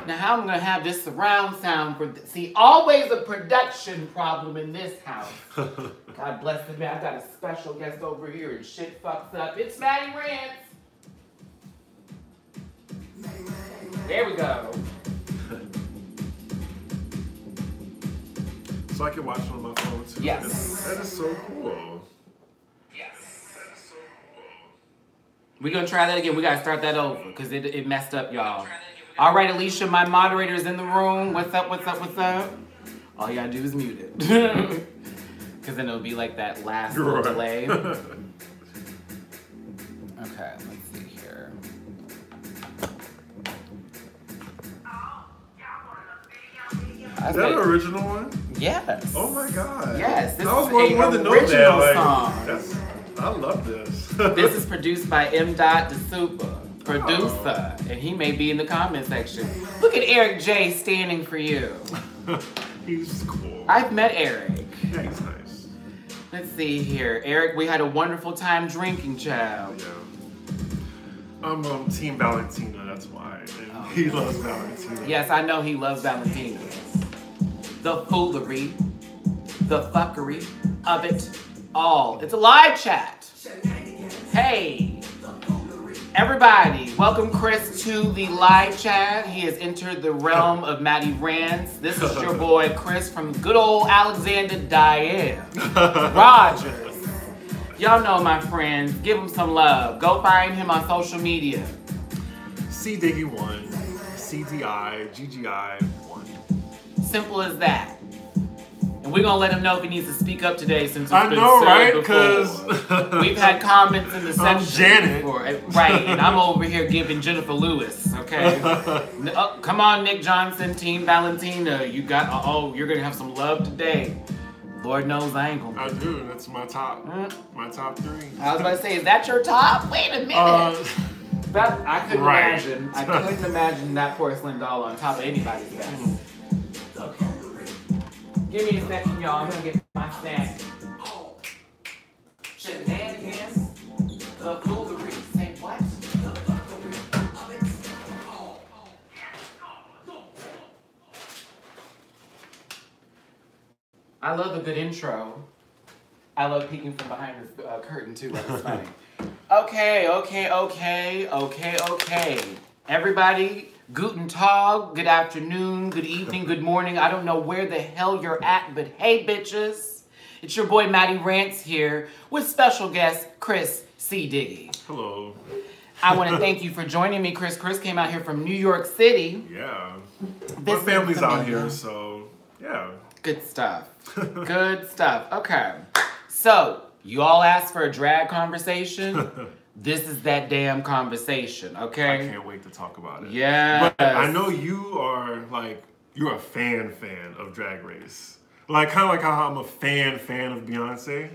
Now how I'm gonna have this surround sound for see, always a production problem in this house. God bless the man. I got a special guest over here and shit fucks up. It's Matty Rants. There we go. So I can watch it on my phone too. Yes. That is so cool. We're gonna try that again. We gotta start that over because it messed up, y'all. All right, Alicia, my moderator's in the room. What's up, what's up, what's up? All you gotta do is mute it. Because then it'll be like that last little delay. Okay, let's see here. Is that an original one? Yes. Oh my god. Yes, this I was is wanting to an know original that. song. I love this. This is produced by M. De Super, producer, and he may be in the comment section. Look at Eric J standing for you. He's cool. I've met Eric. Yeah, he's nice. Let's see here. Eric, we had a wonderful time drinking, child. Yeah. I'm Team Valentina, that's why. And he loves Valentina. Yes, I know he loves Valentina. The foolery, the fuckery of it all. It's a live chat. Hey, everybody, welcome Chris to the live chat. He has entered the realm of Matty Rants. This is your boy Chris from good old Alexander Diane Rogers. Y'all know my friends. Give him some love. Go find him on social media. Cdiggi 1, CDI, GGI 1. Simple as that. And we're gonna let him know if he needs to speak up today since it's I been know, said right? before. Because We've had comments in the section Janet. before, right? And I'm over here giving Jennifer Lewis. Okay, come on, Nick Johnson, Team Valentina. You got you're gonna have some love today. Lord knows I ain't gonna. I do. That's my top. My top 3. I was about to say, is that your top? Wait a minute. That I couldn't imagine. I couldn't imagine that porcelain doll on top of anybody's back. Okay. Give me a second, y'all. I'm gonna get my snack. Shenanigans. The foolery. Say what? I love a good intro. I love peeking from behind this curtain too. That's funny. Okay. Everybody, guten tag, good afternoon, good evening, good morning. I don't know where the hell you're at, but hey, bitches. It's your boy Matty Rants here with special guest Chris Cdiggi. Hello. I want to thank you for joining me, Chris. Chris came out here from New York City. Yeah. My family's out here, so yeah. Good stuff. Good stuff. Okay. So, you all asked for a drag conversation. This is that damn conversation, okay? I can't wait to talk about it. Yes. But I know you are you're a fan of Drag Race. Like kind of like how I'm a fan of Beyonce.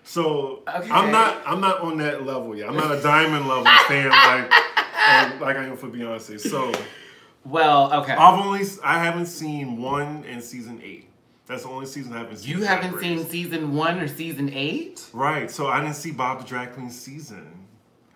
So okay. I'm not on that level yet. I'm not a diamond level fan like I am for Beyonce. So well, okay. I haven't seen 1 in season 8. That's the only season I haven't seen. You haven't seen season 1 or season 8? Right. So I didn't see Bob the Drag Queen season.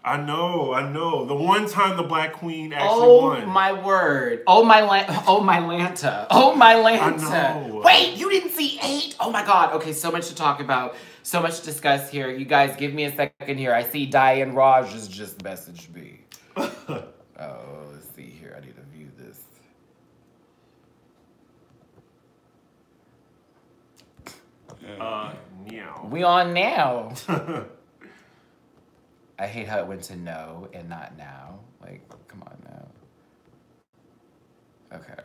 I know. The one time the Black Queen actually won. Oh my word. Oh my Lanta. I know. Wait, you didn't see 8? Oh my God. Okay, so much to talk about. So much to discuss here. You guys, give me a second here. I see Diane Raj has just messaged me. Let's see here. I need to view this. Meow. We on now. I hate how it went to no and not now. Like, come on now. Okay.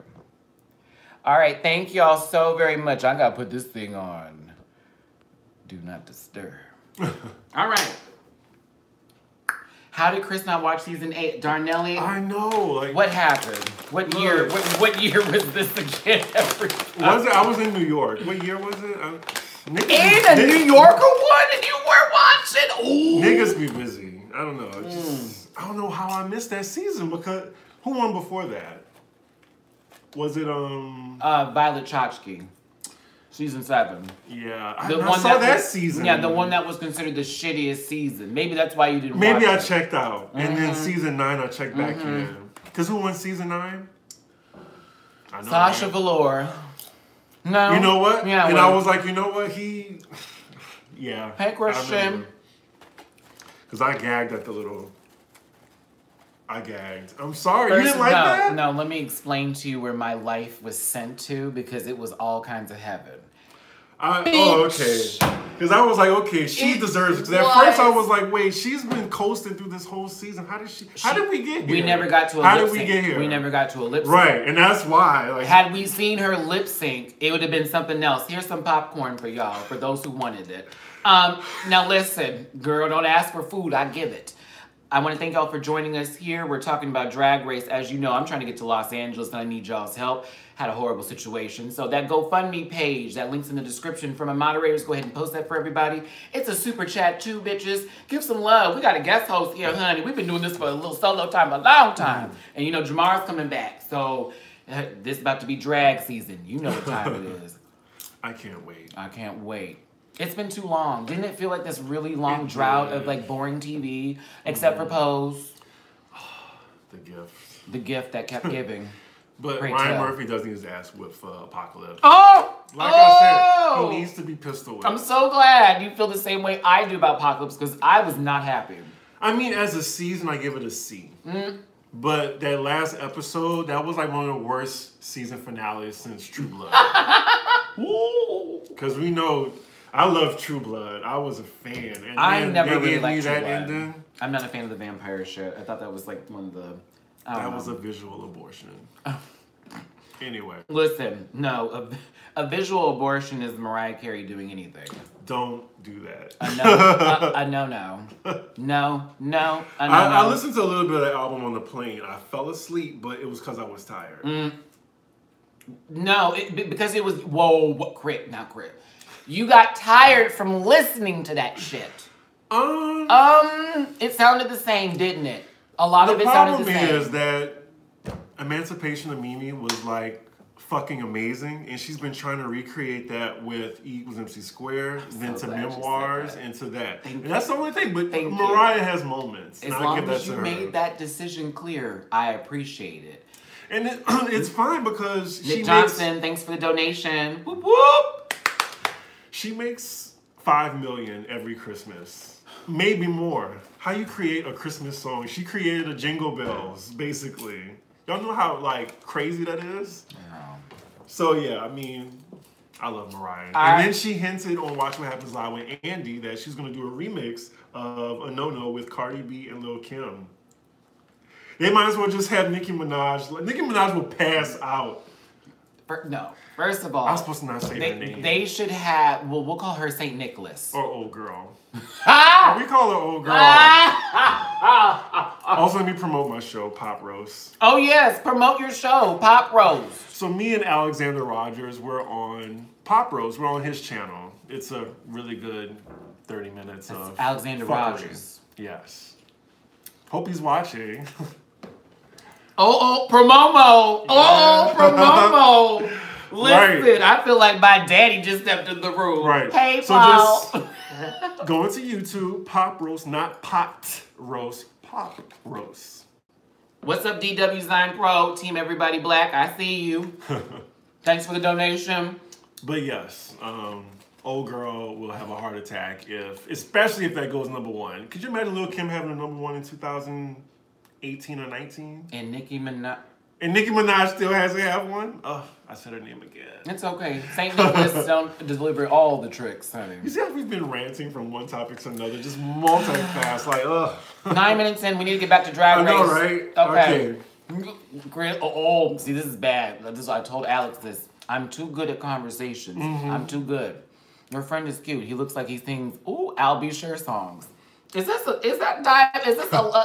All right, thank y'all so very much. I gotta put this thing on. Do not disturb. All right. How did Chris not watch season 8? Darnelli? I know. Like, what happened? What year? What year was this again? Was it? I was in New York. What year was it? New Yorker one, and you weren't watching. Ooh. Niggas be busy. I don't know. I don't know how I missed that season because who won before that? Was it Violet Chachki, season 7. Yeah, I saw that season. Yeah, the one that was considered the shittiest season. Maybe that's why you didn't. Maybe watch I checked out, and then season 9 I checked back in. Cause who won season 9? I know. Sasha right? Velour. No. You know what? Yeah. And well, I was like, you know what? Yeah. Hey, Christian. Because I gagged at the little. I gagged. I'm sorry. First, you didn't like that? No, let me explain to you where my life was sent to because it was all kinds of heaven. Oh, okay. Because I was like, okay, she deserves it. Because at first I was like, wait, she's been coasting through this whole season. How did we get here? We never got to a How lip did we sync. get here? We never got to a lip sync. Right, and that's why. Like, had we seen her lip sync, it would have been something else. Here's some popcorn for y'all, for those who wanted it. Now listen, girl, don't ask for food, I give it. I want to thank y'all for joining us here. We're talking about Drag Race. As you know, I'm trying to get to Los Angeles and I need y'all's help. Had a horrible situation. So that GoFundMe page, that link's in the description for my moderators. Go ahead and post that for everybody. It's a super chat too, bitches. Give some love. We got a guest host here, honey. We've been doing this for a little solo time, a long time. And you know, Jamar's coming back. So this is about to be drag season. You know what time it is. I can't wait. I can't wait. It's been too long. Didn't it feel like this really long drought of like boring TV, except for Pose? The gift. The gift that kept giving. But Great Ryan tell. Murphy does need his ass whipped for Apocalypse. Oh! Like I said, he needs to be pistol whipped. I'm so glad you feel the same way I do about Apocalypse because I was not happy. I mean, as a season, I give it a C. But that last episode, that was like one of the worst season finales since True Blood. Because we know, I love True Blood. I was a fan. And I never really gave me liked True that Blood. ending. I'm not a fan of the vampire shit. I thought that was like one of the... That was a visual abortion. Anyway. Listen, no. A visual abortion is Mariah Carey doing anything. Don't do that. No. I listened to a little bit of the album on the plane. I fell asleep, but it was because I was tired. No, because it was... Whoa, what crit? Not crit. You got tired from listening to that shit. It sounded the same, didn't it? A lot of it sounded the same. The problem is that Emancipation of Mimi was like fucking amazing, and she's been trying to recreate that with E equals MC squared, then to Memoirs, and to that. And that's the only thing, but Mariah has moments. As long as you made that decision clear, I appreciate it. And it's fine because Nick Johnson, thanks for the donation. Whoop, whoop. She makes $5 million every Christmas. Maybe more. How you create a Christmas song? She created a Jingle Bells, basically. Y'all know how like crazy that is? No. So yeah, I mean, I love Mariah. And then she hinted on Watch What Happens Live with Andy that she's gonna do a remix of A No-No with Cardi B and Lil Kim. They might as well just have Nicki Minaj. Nicki Minaj will pass out. No. First of all, I'm supposed to not say her name. They should have, well, we'll call her St. Nicholas. Or Old Girl. We call her Old Girl. Also, let me promote my show, Pop Roast. Oh, yes. Promote your show, Pop Roast. So me and Alexander Rogers, we're on Pop Roast. We're on his channel. It's a really good 30 minutes of Alexander fuckery. Rogers. Yes. Hope he's watching. Promomo. Promomo. Listen, Right. I feel like my daddy just stepped in the room. Right. Hey, so Paul. just go into YouTube, Pop Roast, not Pot Roast, Pop Roast. What's up, DW9 Pro, Team Everybody Black? I see you. Thanks for the donation. But yes, Old Girl will have a heart attack especially if that goes #1. Could you imagine Lil Kim having a #1 in 2018 or 19? And Nicki Minaj. And Nicki Minaj still hasn't had one? Oh, I said her name again. It's okay. St. Nicholas don't deliver all the tricks, honey. You see how we've been ranting from one topic to another, just multi-pass, like, ugh. 9 minutes in, we need to get back to Drag Race. I know, right? Okay. See, this is bad. I told Alex this. I'm too good at conversations. I'm too good. Your friend is cute. He looks like he sings, ooh, I'll Be Sure songs. Is this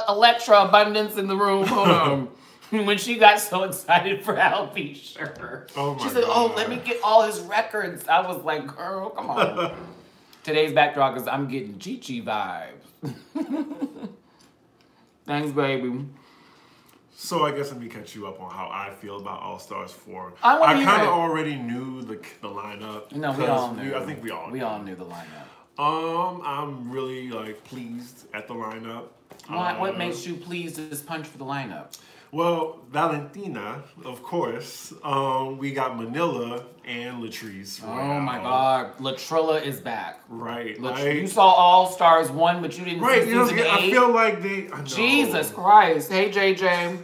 Electra Abundance in the room? Hold on. When she got so excited for I'll Be Sure. Oh my she said, God. oh, let me get all his records. I was like, girl, come on. Today's backdrop is I'm getting Chi-Chi vibes. Thanks, baby. So I guess let me catch you up on how I feel about All Stars 4. I kind of already knew the lineup. No, we all knew. I think we all knew. We all knew the lineup. I'm really like pleased at the lineup. What makes you pleased to just punch for the lineup? Well, Valentina, of course. We got Manila and Latrice. Oh my God, Latrilla is back. Right. You saw All Stars 1, but you didn't see season 8. I feel like they. Jesus Christ! Hey JJ.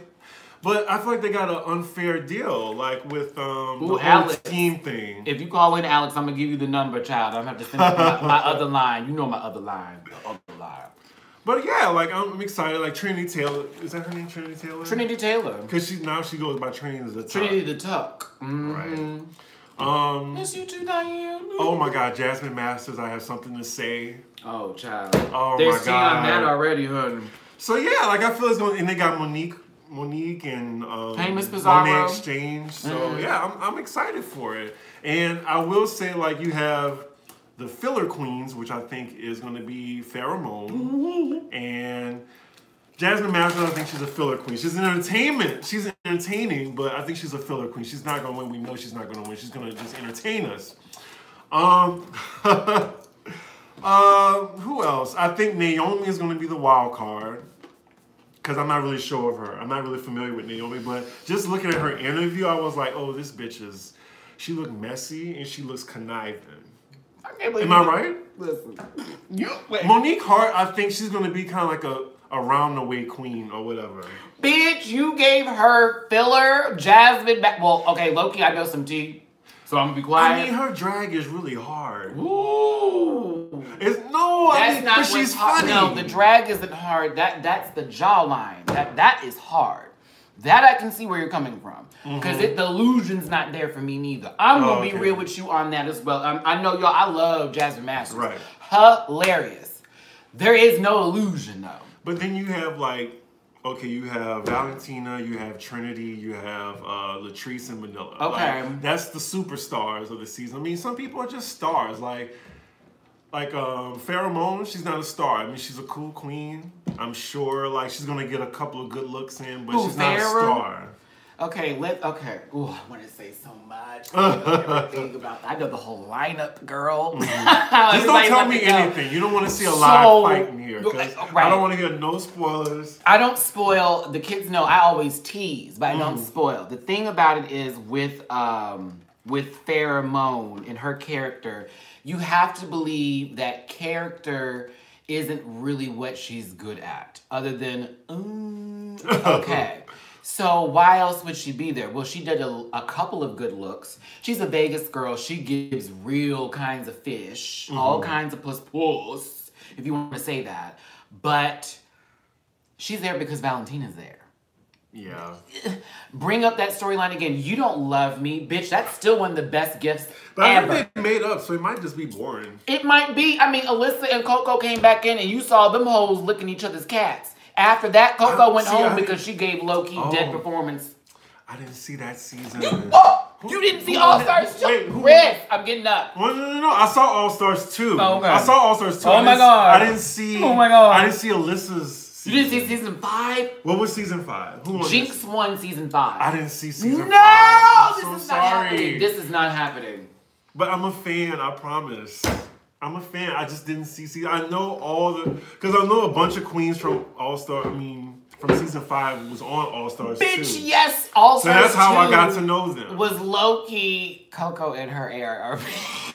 But I feel like they got an unfair deal, like with the Alex, whole team thing. If you call in Alex, I'm gonna give you the number, child. I'm gonna have to send my other line. You know my other line. The other line. But yeah, like I'm excited. Like Trinity Taylor, is that her name? Trinity Taylor. Trinity Taylor. Because she goes by Trinity the Tuck. Trinity the Tuck. Right. Miss you too, Diane. Oh my God, Jasmine Masters. I have something to say. Oh child. Oh They're my God. on that already, honey. So yeah, like I feel it's going, and they got Monique and Famous Bizarro. Monet Exchange. So yeah, I'm excited for it. And I will say, like, you have the filler queens, which I think is going to be Pheromone, and Jasmine Masters. I think she's a filler queen. She's an entertainment. She's entertaining, but I think she's a filler queen. She's not going to win. We know she's not going to win. She's going to just entertain us. Who else? I think Naomi is going to be the wild card. Because I'm not really sure of her. I'm not really familiar with Naomi, but just looking at her interview, I was like, oh, this bitch is, she looked messy and she looks conniving. Am I right? Listen. Monique Hart, I think she's going to be kind of like a round-the-way queen or whatever. Bitch, you gave her filler, Jasmine, well, okay, low-key, I know some tea, so I'm going to be quiet. I mean, her drag is really hard. Ooh. But she's funny. No, the drag isn't hard. That's the jawline. That is hard. That I can see where you're coming from. Because the illusion's not there for me neither. I'm going to be real with you on that as well. I know, y'all, I love Jasmine Masters. Right. Hilarious. There is no illusion, though. But then you have, like, okay, you have Valentina, you have Trinity, you have Latrice and Manila. Okay. Like, that's the superstars of the season. I mean, some people are just stars. Like Pheromone, she's not a star. I mean, she's a cool queen. I'm sure, like, she's going to get a couple of good looks in, but she's not a star. Okay, Ooh, I want to say so much. Everything about that. I know the whole lineup, girl. Just don't tell me anything. You don't want to see a live fight in here. I don't want to hear no spoilers. I don't spoil. The kids know I always tease, but I don't spoil. The thing about it is with Pheromone and her character, you have to believe that character isn't really what she's good at, other than, okay. So why else would she be there? Well, she did a couple of good looks. She's a Vegas girl. She gives real kinds of fish, all kinds of puss, if you want to say that. But she's there because Valentina's there. Yeah. Bring up that storyline again. You don't love me, bitch. That's still one of the best gifts but ever. I think they made up, so it might just be boring. It might be. I mean, Alyssa and Coco came back in and you saw them hoes licking each other's cats. After that, Coco went home because she gave low-key dead performance. I didn't see that season. You didn't see All Stars 2? Wait, Chris, I'm getting up. No. I saw All Stars 2. Oh, okay. I saw All Stars 2. Oh my God. I didn't see. Oh my God. I didn't see Alyssa's season. You didn't see season 5? What was season 5? Who won? Jinx won season 5. I didn't see season 5. No, I'm this is sorry. not happening. This is not happening. But I'm a fan, I promise. I'm a fan. I just didn't see season. I know because I know a bunch of queens from from season 5 was on All Stars 2. Bitch, yes, All Stars 2. So that's how I got to know them. Was low-key Coco and her ARRP.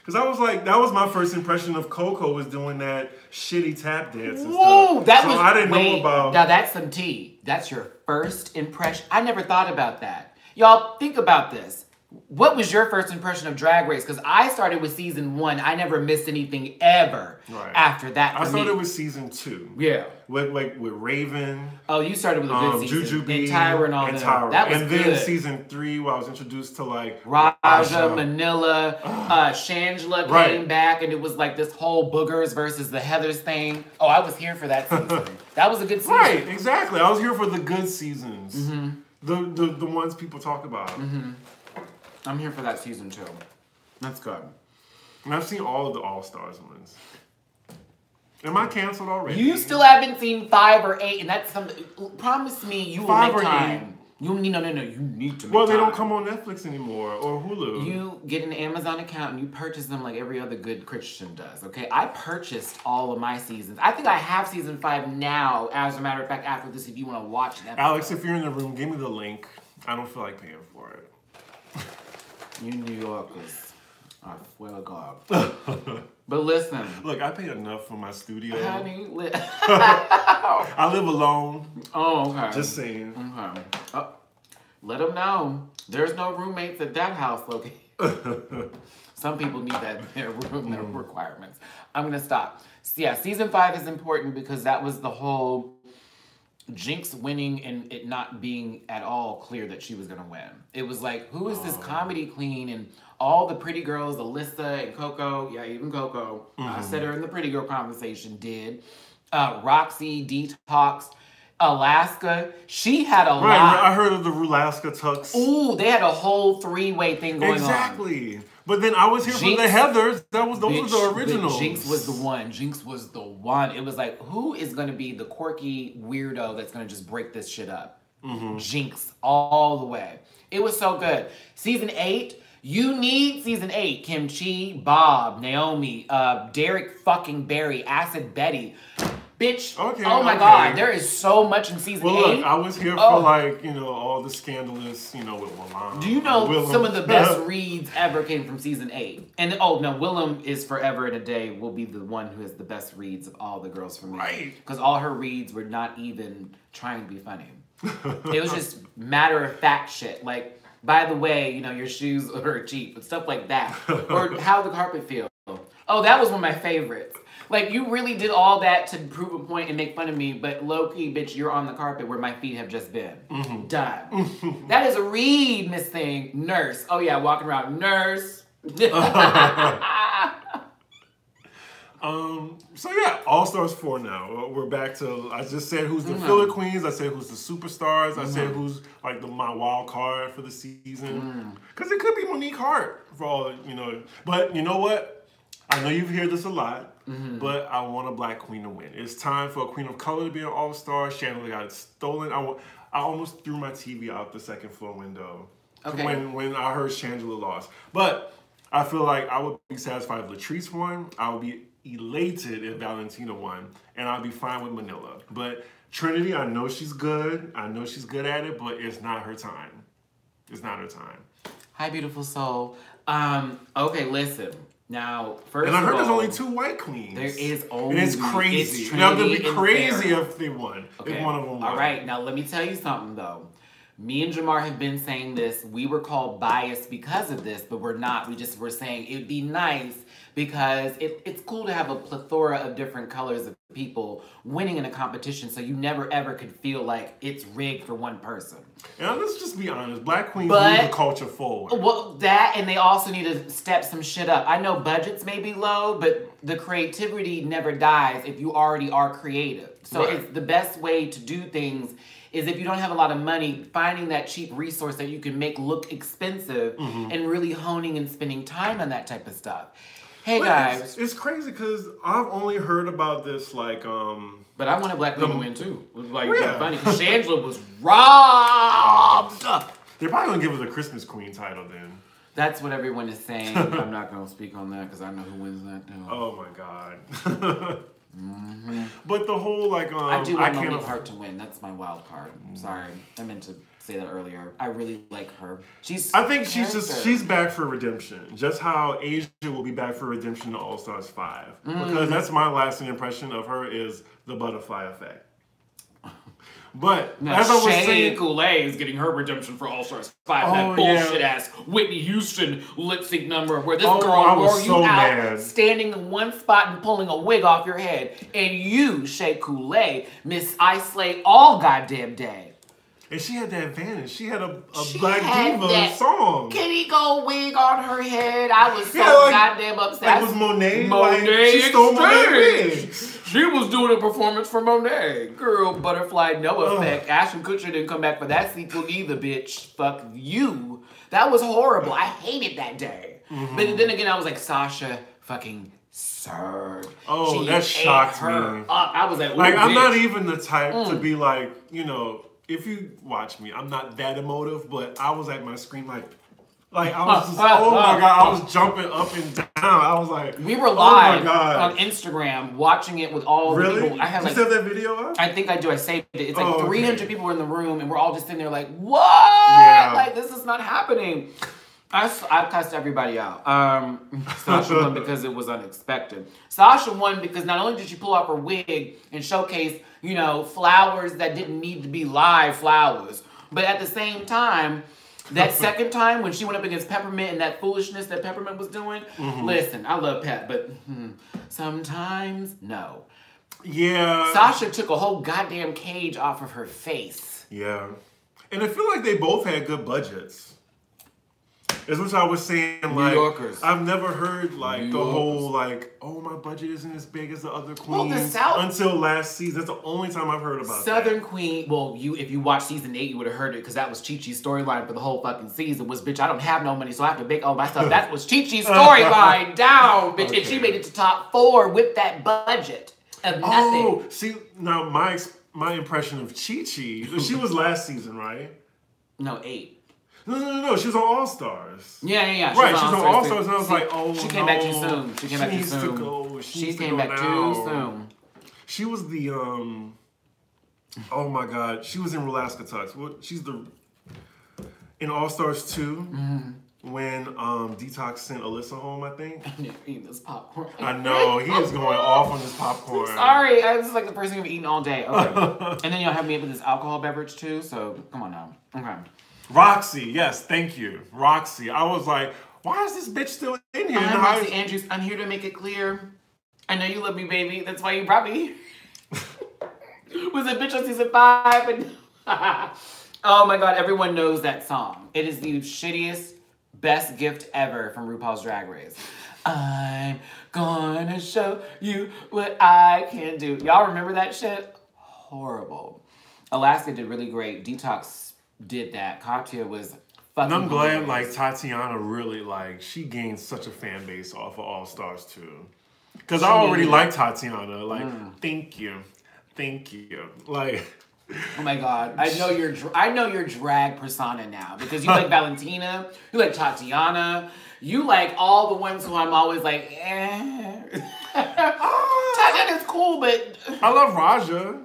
Because I was like, that was my first impression of Coco, was doing that shitty tap dance and Whoa, stuff. I didn't know about. Now that's some tea. That's your first impression. I never thought about that. Y'all, think about this. What was your first impression of Drag Race? Because I started with season 1. I never missed anything ever after that. I started with season 2. Yeah. With Raven. Oh, you started with a good season. Jujubee. And Tyra and all that. That was good. And then season 3, where I was introduced to like Raja, Manila, Shangela came back, and it was like this whole Boogers versus the Heathers thing. Oh, I was here for that season. That was a good season. Right, exactly. I was here for the good seasons. The ones people talk about. I'm here for that season too. That's good. And I've seen all of the All Stars ones. Am I canceled already? You still haven't seen 5 or 8, and that's something. Promise me you will make time. You need no. You need to. Make well, they time. don't come on Netflix anymore or Hulu. You get an Amazon account and you purchase them like every other good Christian does. Okay, I purchased all of my seasons. I think I have season 5 now. As a matter of fact, after this, if you want to watch that. Alex, if you're in the room, give me the link. I don't feel like paying for it. You New Yorkers, I swear to God. But listen. Look, I pay enough for my studio. Honey, I live alone. Oh, okay. Just saying. Okay. Oh, let them know. There's no roommates at that house, Loki. Some people need that in their room, their requirements. I'm going to stop. So yeah, season 5 is important because that was the whole Jinx winning and it not being at all clear that she was going to win. It was like, who is this comedy queen? And all the pretty girls, Alyssa and Coco, yeah, even Coco, I said her in the pretty girl conversation, did. Roxy, Detox, Alaska, she had a lot. I heard of the Alaska Tux. Ooh, they had a whole 3-way thing going on. Exactly. But then I was here for the Heathers. Those were the originals. Jinx was the one. Jinx was the one. It was like, who is going to be the quirky weirdo that's going to just break this shit up? Jinx all the way. It was so good. Season 8, you need season 8. Kimchi, Bob, Naomi, Derek fucking Barry, Acid Betty. Bitch, oh my God, there is so much in season 8. Look, I was here for like, all the scandalous, with Willem. Do you know some of the best reads ever came from season 8? And Willem is forever and a day will be the one who has the best reads of all the girls from me. Right. Because all her reads were not even trying to be funny. It was just matter of fact shit. Like, by the way, your shoes are cheap, but stuff like that. Or how the carpet feels. Oh, that was one of my favorites. Like, you really did all that to prove a point and make fun of me, but low-key, bitch, you're on the carpet where my feet have just been. Done. That is a read, Miss Thing. Nurse. Oh, yeah, walking around. Nurse. So, yeah, All-Stars 4 now. We're back to, I just said who's the filler queens. I said who's the superstars. I said who's, like, my wild card for the season. Because it could be Monique Hart for all, But you know what? I know you've heard this a lot. But I want a black queen to win. It's time for a queen of color to be an all-star. Chandler got it stolen. I almost threw my TV out the second floor window when I heard Chandler lost. But I feel like I would be satisfied if Latrice won. I would be elated if Valentina won. And I'd be fine with Manila. But Trinity, I know she's good. I know she's good at it, but it's not her time. It's not her time. Hi, beautiful soul. Okay, listen. Now, first and I heard of all, there's only 2 white queens. There is only. And it's crazy. It's now, it'd be crazy if they won. Okay. If one of them won. All right. Now, let me tell you something, though. Me and Jamar have been saying this. We were called biased because of this, but we're not. We just were saying it'd be nice because it's cool to have a plethora of different colors of people winning in a competition so you never ever could feel like it's rigged for one person. And let's just be honest, black queens move the culture forward. Well, that, and they also need to step some shit up. I know budgets may be low, but the creativity never dies if you already are creative. So it's the best way to do things is if you don't have a lot of money, finding that cheap resource that you can make look expensive and really honing and spending time on that type of stuff. Hey, guys. It's crazy because I've only heard about this like But I want a black queen to win too. It was like funny because Shangela was robbed. They're probably gonna give her the Christmas Queen title then. That's what everyone is saying. I'm not gonna speak on that because I know who wins that too. Oh my God. But the whole like I do want Monique Hart to win. That's my wild card. Sorry, I meant to say that earlier. I really like her. I think she's back for redemption. Just how Asia will be back for redemption to All Stars 5. Because that's my lasting impression of her is the butterfly effect. But now, as I was saying, Kool-Aid is getting her redemption for All Stars 5. That bullshit ass Whitney Houston lip sync number where this girl wore you out standing in one spot and pulling a wig off your head, and you, Shea Kool-Aid, Miss I Slay all goddamn day. And she had that advantage. She had a Black Diva song. Kitty Gold wig on her head. I was so goddamn upset. It was Monet. Monet she stole Monet wigs. She was doing a performance for Monet. Girl, butterfly, no effect. Ashton Kutcher didn't come back for that sequel either, bitch. Fuck you. That was horrible. I hated that day. But then again, I was like, Sasha fucking served. Oh, that shocked me. I was like, I'm not even the type to be like, if you watch me, I'm not that emotive, but I was at my screen like I was just, oh my God, I was jumping up and down. I was like, we were live oh my God. on Instagram watching it with all the people. I had you still have that video up? I think I do. I saved it. It's like 300 people in the room, and we're all just sitting there like, what? Yeah. Like, this is not happening. I cussed everybody out. Sasha won because it was unexpected. Sasha won because not only did she pull off her wig and showcase, you know, flowers that didn't need to be live flowers, but at the same time, that second time when she went up against Peppermint and that foolishness that Peppermint was doing, listen, I love Pep, but sometimes, no. Yeah. Sasha took a whole goddamn cage off of her face. Yeah. And I feel like they both had good budgets. That's what I was saying. Like, New Yorkers. I've never heard like New the Yorkers. whole like, oh, my budget isn't as big as the other queens. Well, the South until last season. That's the only time I've heard about Southern that. Queen. Well, if you watched season 8, you would have heard it because that was Chi-Chi's storyline for the whole fucking season. Was bitch, I don't have no money, so I have to make all my stuff. That was Chi-Chi's storyline down, bitch, and she made it to top 4 with that budget of nothing. Oh, see now my impression of Chi-Chi. She was last season, right? No, 8. No. She was on All Stars. Yeah. Right, she's on All Stars, and I was like, oh, she came back too soon. She came back too soon. She came back too soon. She was the oh my God, she was in Alaska Tux. She's in All Stars 2 when Detox sent Alyssa home, I think. I never eaten this popcorn. I know he is going off on this popcorn. I'm sorry, this is like the first thing I've eaten all day. Okay, and then y'all have me up with this alcohol beverage too. So come on now. Okay. Roxy, yes, thank you. Roxy. I was like, why is this bitch still in here? I'm Roxy Andrews. I'm here to make it clear. I know you love me, baby. That's why you brought me. Was a bitch on season 5. And oh my God, everyone knows that song. It is the shittiest, best gift ever from RuPaul's Drag Race. I'm gonna show you what I can do. Y'all remember that shit? Horrible. Alaska did really great. Detox did that. Katya was fucking. And I'm glad like Tatiana really like she gained such a fan base off of All Stars too. Because I already like Tatiana. Like, thank you. Like, oh my God, I know your drag persona now because you like Valentina, you like Tatiana, you like all the ones who I'm always like, Tatiana's cool, but I love Raja.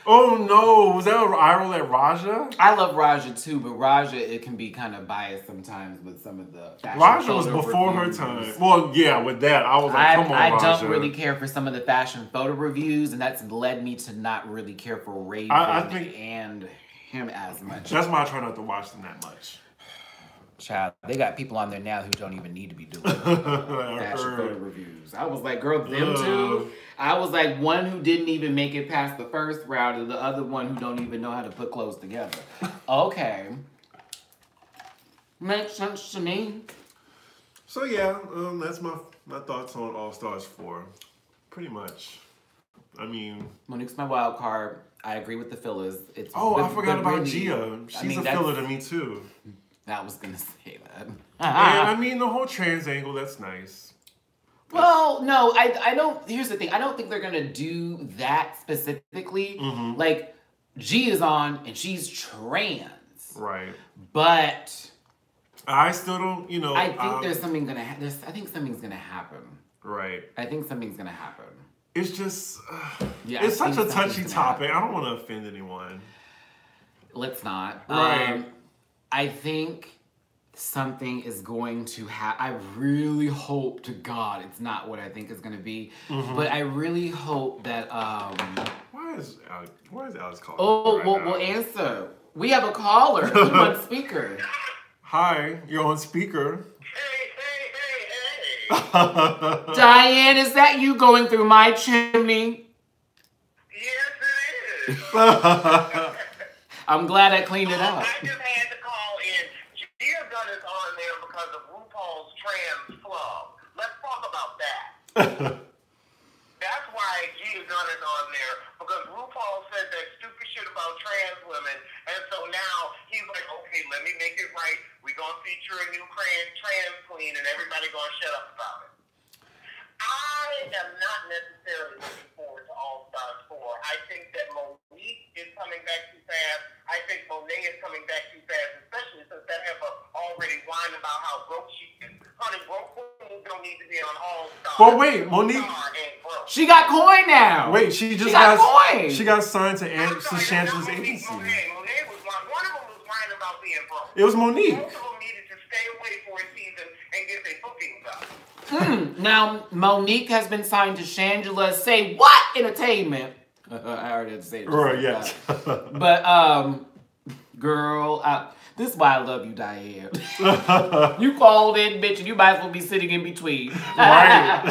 Oh no, was that a viral at Raja? I love Raja too, but Raja, it can be kind of biased sometimes with some of the fashion. Raja was before reviews. her time. Well, yeah, with that, I was like, come on, Raja. I don't really care for some of the fashion photo reviews, and that's led me to not really care for Raven and him as much. That's why I try not to watch them that much. Child, they got people on there now who don't even need to be doing fashion photo reviews. I was like, girl, them two. I was like, one who didn't even make it past the first round, and the other one who don't even know how to put clothes together. Okay. Makes sense to me. So yeah, that's my thoughts on All Stars 4. Pretty much. I mean, Monique's my wild card. I agree with the fillers. I forgot about Gia. She's a filler to me too. I was gonna say that. And I mean, the whole trans angle, that's nice. Well, no, I don't. Here's the thing. I don't think they're gonna do that specifically. Like, G is on and she's trans, right? But I still don't. You know, I think there's something gonna. I think something's gonna happen. Right. I think something's gonna happen. It's just. Yeah. It's such a touchy topic. I don't want to offend anyone. Let's not. Right. I think something is going to happen. I really hope to God it's not what I think it's going to be. But I really hope that... Why is Alex calling? Oh, we'll answer. We have a caller. Who's on speaker? Hi, you're on speaker. Hey. Diane, is that you going through my chimney? Yes, it is. I'm glad I cleaned it up. I just had to call in. Gia Gunn is on there because of RuPaul's trans flub. Let's talk about that. That's why Gia Gunn is on there, because RuPaul said that stupid shit about trans women, and so now he's like, okay, let me make it right. We're going to feature a new trans queen, and everybody going to shut up about it. I am not necessarily looking forward to All Stars 4. I think that Monique is coming back too fast. I think Monet is coming back too fast, especially since that heifer already whined about how broke she is. Honey, broke queens don't need to be on All Stars. Well, wait, Monique. She got coin now. Wait, she got coin. She got signed to Shangela's agency. Monet was one of them was whining about being broke. It was Monique. Both of them needed to stay away for a season and get their bookings up. Now, Monique has been signed to Shangela Say What Entertainment. I already had to say it. Right, yes. But, girl, this is why I love you, Diane. You called in, bitch, and you might as well be sitting in between. Right. I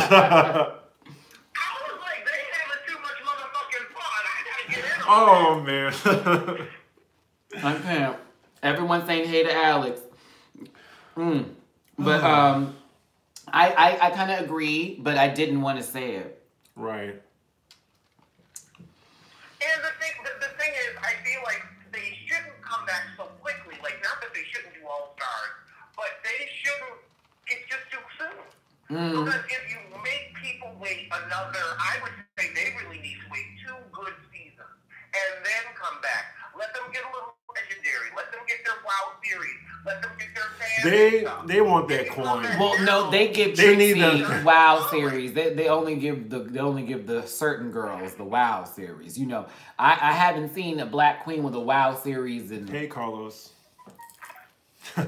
was like, they having too much motherfucking fun. I gotta get in on Oh, man. I can't. Everyone's saying hey to Alex. But, I kind of agree, but I didn't want to say it. Right. And the thing is, I feel like they shouldn't come back so quickly. Like, not that they shouldn't do All Stars, but they shouldn't. It's just too soon. Because if you make people wait another, I would say they really need to wait 2 good seasons and then come back. Let them get a little legendary. Let them get their Wow series. Let them get their fans. They want that coin. Well, no, they give Trixie Wow series. They only give the certain girls the Wow series. You know, I haven't seen a black queen with a Wow series in. Hey, Carlos. Well,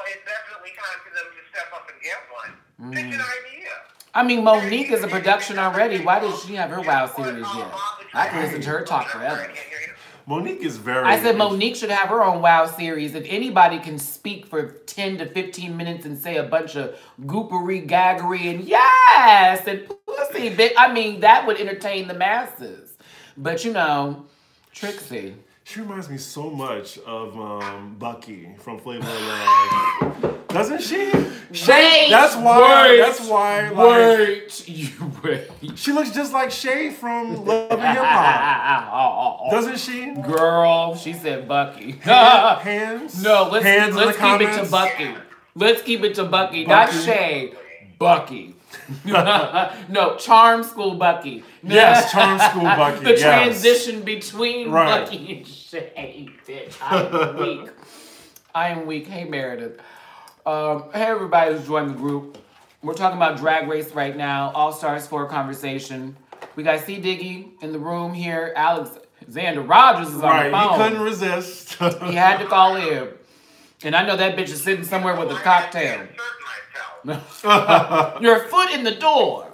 it's definitely time for them to step up and get one. Pick an idea. I mean, Monique is a production already. Why does she have her Wow series yet? I can listen to her talk forever. Monique is very... I said Monique should have her own Wow series. If anybody can speak for 10 to 15 minutes and say a bunch of goopery, gaggery, and yes, and pussy, bitch, I mean, that would entertain the masses. But, you know, Trixie. She reminds me so much of Bucky from Flavor of Love. Doesn't she? That's why. Wait. She looks just like Shay from Love and Hip Hop. Doesn't she? Girl, she said Bucky. Hands? No, let's keep it to Bucky. Let's keep it to Bucky. Not Shay. Bucky. No, Charm School Bucky. Yes, Charm School Bucky. The transition between Bucky and Shay. Bitch, I am weak. Hey, Meredith. Hey, everybody who's joined the group. We're talking about Drag Race right now. All Stars 4 conversation. We got Cdiggi in the room here. Alexander Rogers is on the phone. He couldn't resist. He had to call in. And I know that bitch is sitting somewhere with a cocktail. Your foot in the door.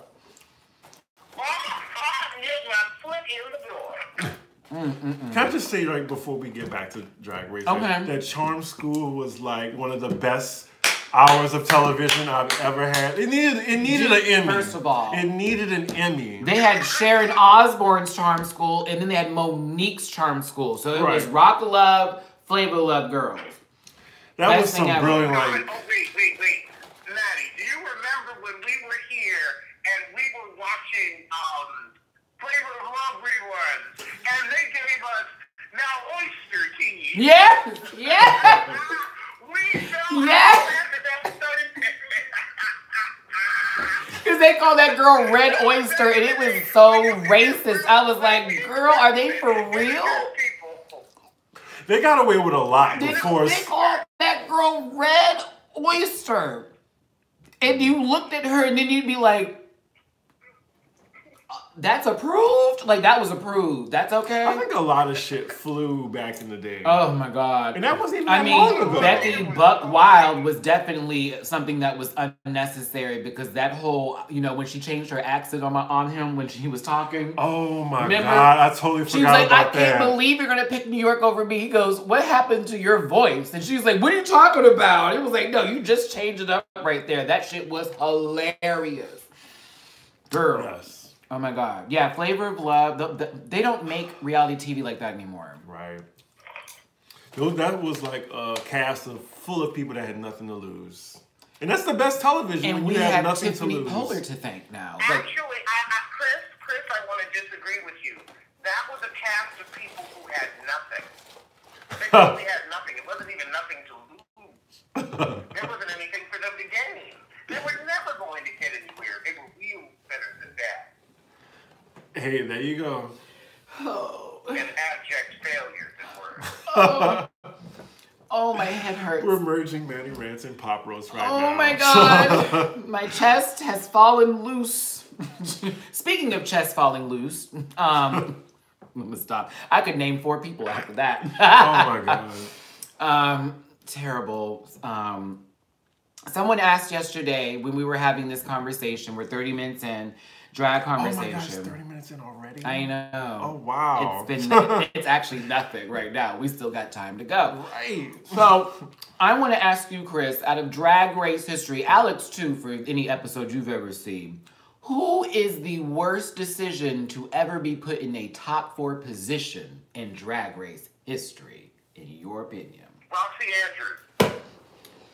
Can I just say right before we get back to Drag Race that Charm School was like one of the best hours of television I've ever had. It needed an Emmy. First of all, it needed an Emmy. They had Sharon Osbourne's Charm School, and then they had Monique's Charm School. So it was Rock of Love, Flavor of Love girls. That was some brilliant, like... Wait. Matty, do you remember when we were here and we were watching Flavor of Love reruns, and they gave us now oyster tea? Yeah. Because they called that girl Red Oyster, and it was so racist. I was like, girl, are they for real? They got away with a lot before. They called that girl Red Oyster. And you looked at her, and then you'd be like, that's approved? Like, that was approved. That's okay? I think a lot of shit flew back in the day. Oh, my God. And that wasn't even that long ago. Becky Buck Wild was definitely something that was unnecessary because that whole, you know, when she changed her accent on him when she was talking. Oh, my God. I totally forgot about that. She was like, I can't believe you're going to pick New York over me. He goes, what happened to your voice? And she was like, what are you talking about? It was like, no, you just changed it up right there. That shit was hilarious. Girl. Yes. Oh my God. Yeah, Flavor of Love. They don't make reality TV like that anymore. Right. That was like a cast full of people that had nothing to lose. And that's the best television and when you have nothing to lose. And we have Tiffany Pollard to thank now. Actually, Chris, I want to disagree with you. That was a cast of people who had nothing. They really had nothing. It wasn't even nothing to lose. There wasn't anything for them to gain. They were never going to get anywhere. They were Hey, there you go. Oh. An abject failure, this word. Oh. Oh, my head hurts. We're merging Matty Rants and Pop Roast right now. Oh my God. My chest has fallen loose. Speaking of chest falling loose, I'm gonna stop. I could name 4 people after that. Oh my God. Terrible. Someone asked yesterday when we were having this conversation, we're 30 minutes in, drag conversation. Oh my gosh, 30 minutes in already? I know. Oh, wow. It's actually nothing right now. We still got time to go. Right. So, I want to ask you, Chris, out of Drag Race history, Alex too, for any episode you've ever seen, who is the worst decision to ever be put in a top 4 position in Drag Race history, in your opinion? Roxy Andrews.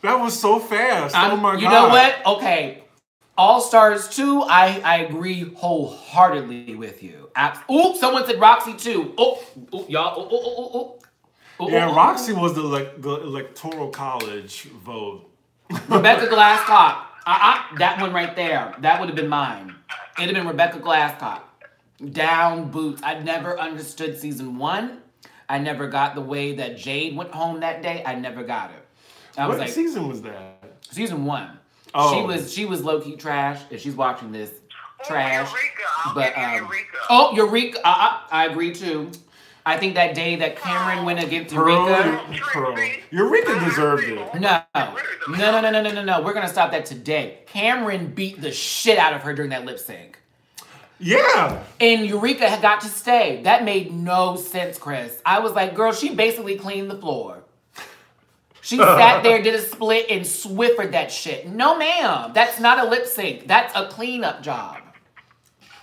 That was so fast. Oh my God. You know what? Okay. All Stars 2, I agree wholeheartedly with you. Ooh, someone said Roxy too. Y'all. Yeah, Roxy was the electoral college vote. Rebecca Glasscock. That one right there. That would have been mine. It'd have been Rebecca Glasscock. Down boots. I never understood season 1. I never got the way that Jade went home that day. I never got it. What season was that? Season 1. Oh. She was low-key trash. If she's watching this, trash. Eureka. Eureka. I agree too. I think that day that Cameron went against Eureka. Eureka deserved it. No. We're gonna stop that today. Cameron beat the shit out of her during that lip sync. Yeah. And Eureka had got to stay. That made no sense, Chris. I was like, girl, she basically cleaned the floor. She sat there, did a split, and Swiffered that shit. No, ma'am. That's not a lip sync. That's a cleanup job.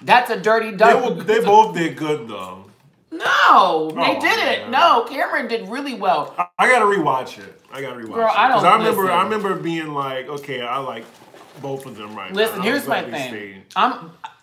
That's a dirty dog. They both did good, though. No, they didn't. No, Cameron did really well. I gotta rewatch it. Girl, I don't. I remember being like, okay, I like both of them right now. Listen, here's my thing.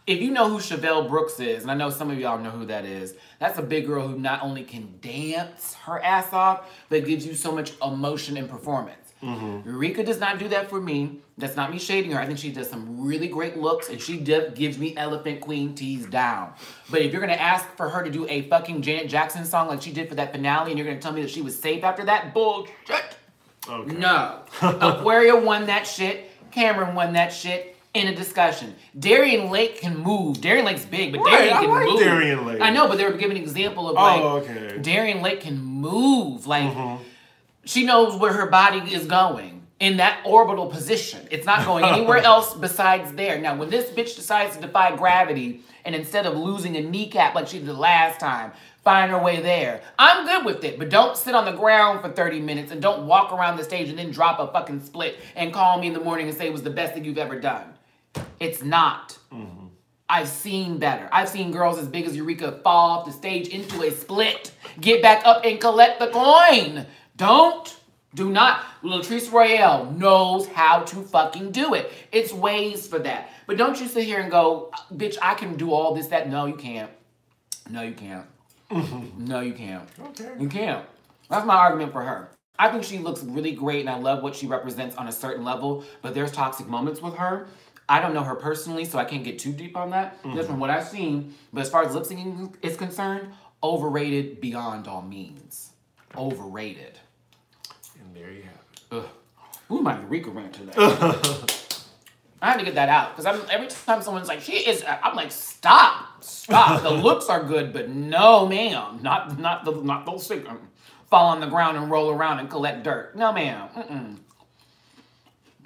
If you know who Chevelle Brooks is, and I know some of y'all know who that is, that's a big girl who not only can dance her ass off, but gives you so much emotion and performance. Mm-hmm. Eureka does not do that for me. That's not me shading her. I think she does some really great looks, and she gives me Elephant Queen tees down. But if you're going to ask for her to do a fucking Janet Jackson song like she did for that finale, and you're going to tell me that she was safe after that, bullshit. Okay. No. Aquaria won that shit. Cameron won that shit. In a discussion. Darian Lake can move. Darian Lake's big, but Darian can move. Darian Lake. I know, but they were giving an example of Darian Lake can move. Like, she knows where her body is going in that orbital position. It's not going anywhere else besides there. Now, when this bitch decides to defy gravity and instead of losing a kneecap like she did the last time, find her way there, I'm good with it. But don't sit on the ground for 30 minutes and don't walk around the stage and then drop a fucking split and call me in the morning and say it was the best thing you've ever done. It's not. Mm-hmm. I've seen better. I've seen girls as big as Eureka fall off the stage into a split, get back up and collect the coin. Do not. Latrice Royale knows how to fucking do it. It's ways for that. But don't you sit here and go, bitch, I can do all this, that. No, you can't. No, you can't. Mm-hmm. No, you can't. Okay. You can't. That's my argument for her. I think she looks really great and I love what she represents on a certain level, but there's toxic moments with her. I don't know her personally, so I can't get too deep on that. Just from what I've seen. But as far as lip syncing is concerned, overrated beyond all means. Overrated. And there you have it. Ooh, my Eureka rant today. I had to get that out. Because every time someone's like, she is, I'm like, stop. The looks are good, but no, ma'am. Not those things. Fall on the ground and roll around and collect dirt. No, ma'am. Mm-mm.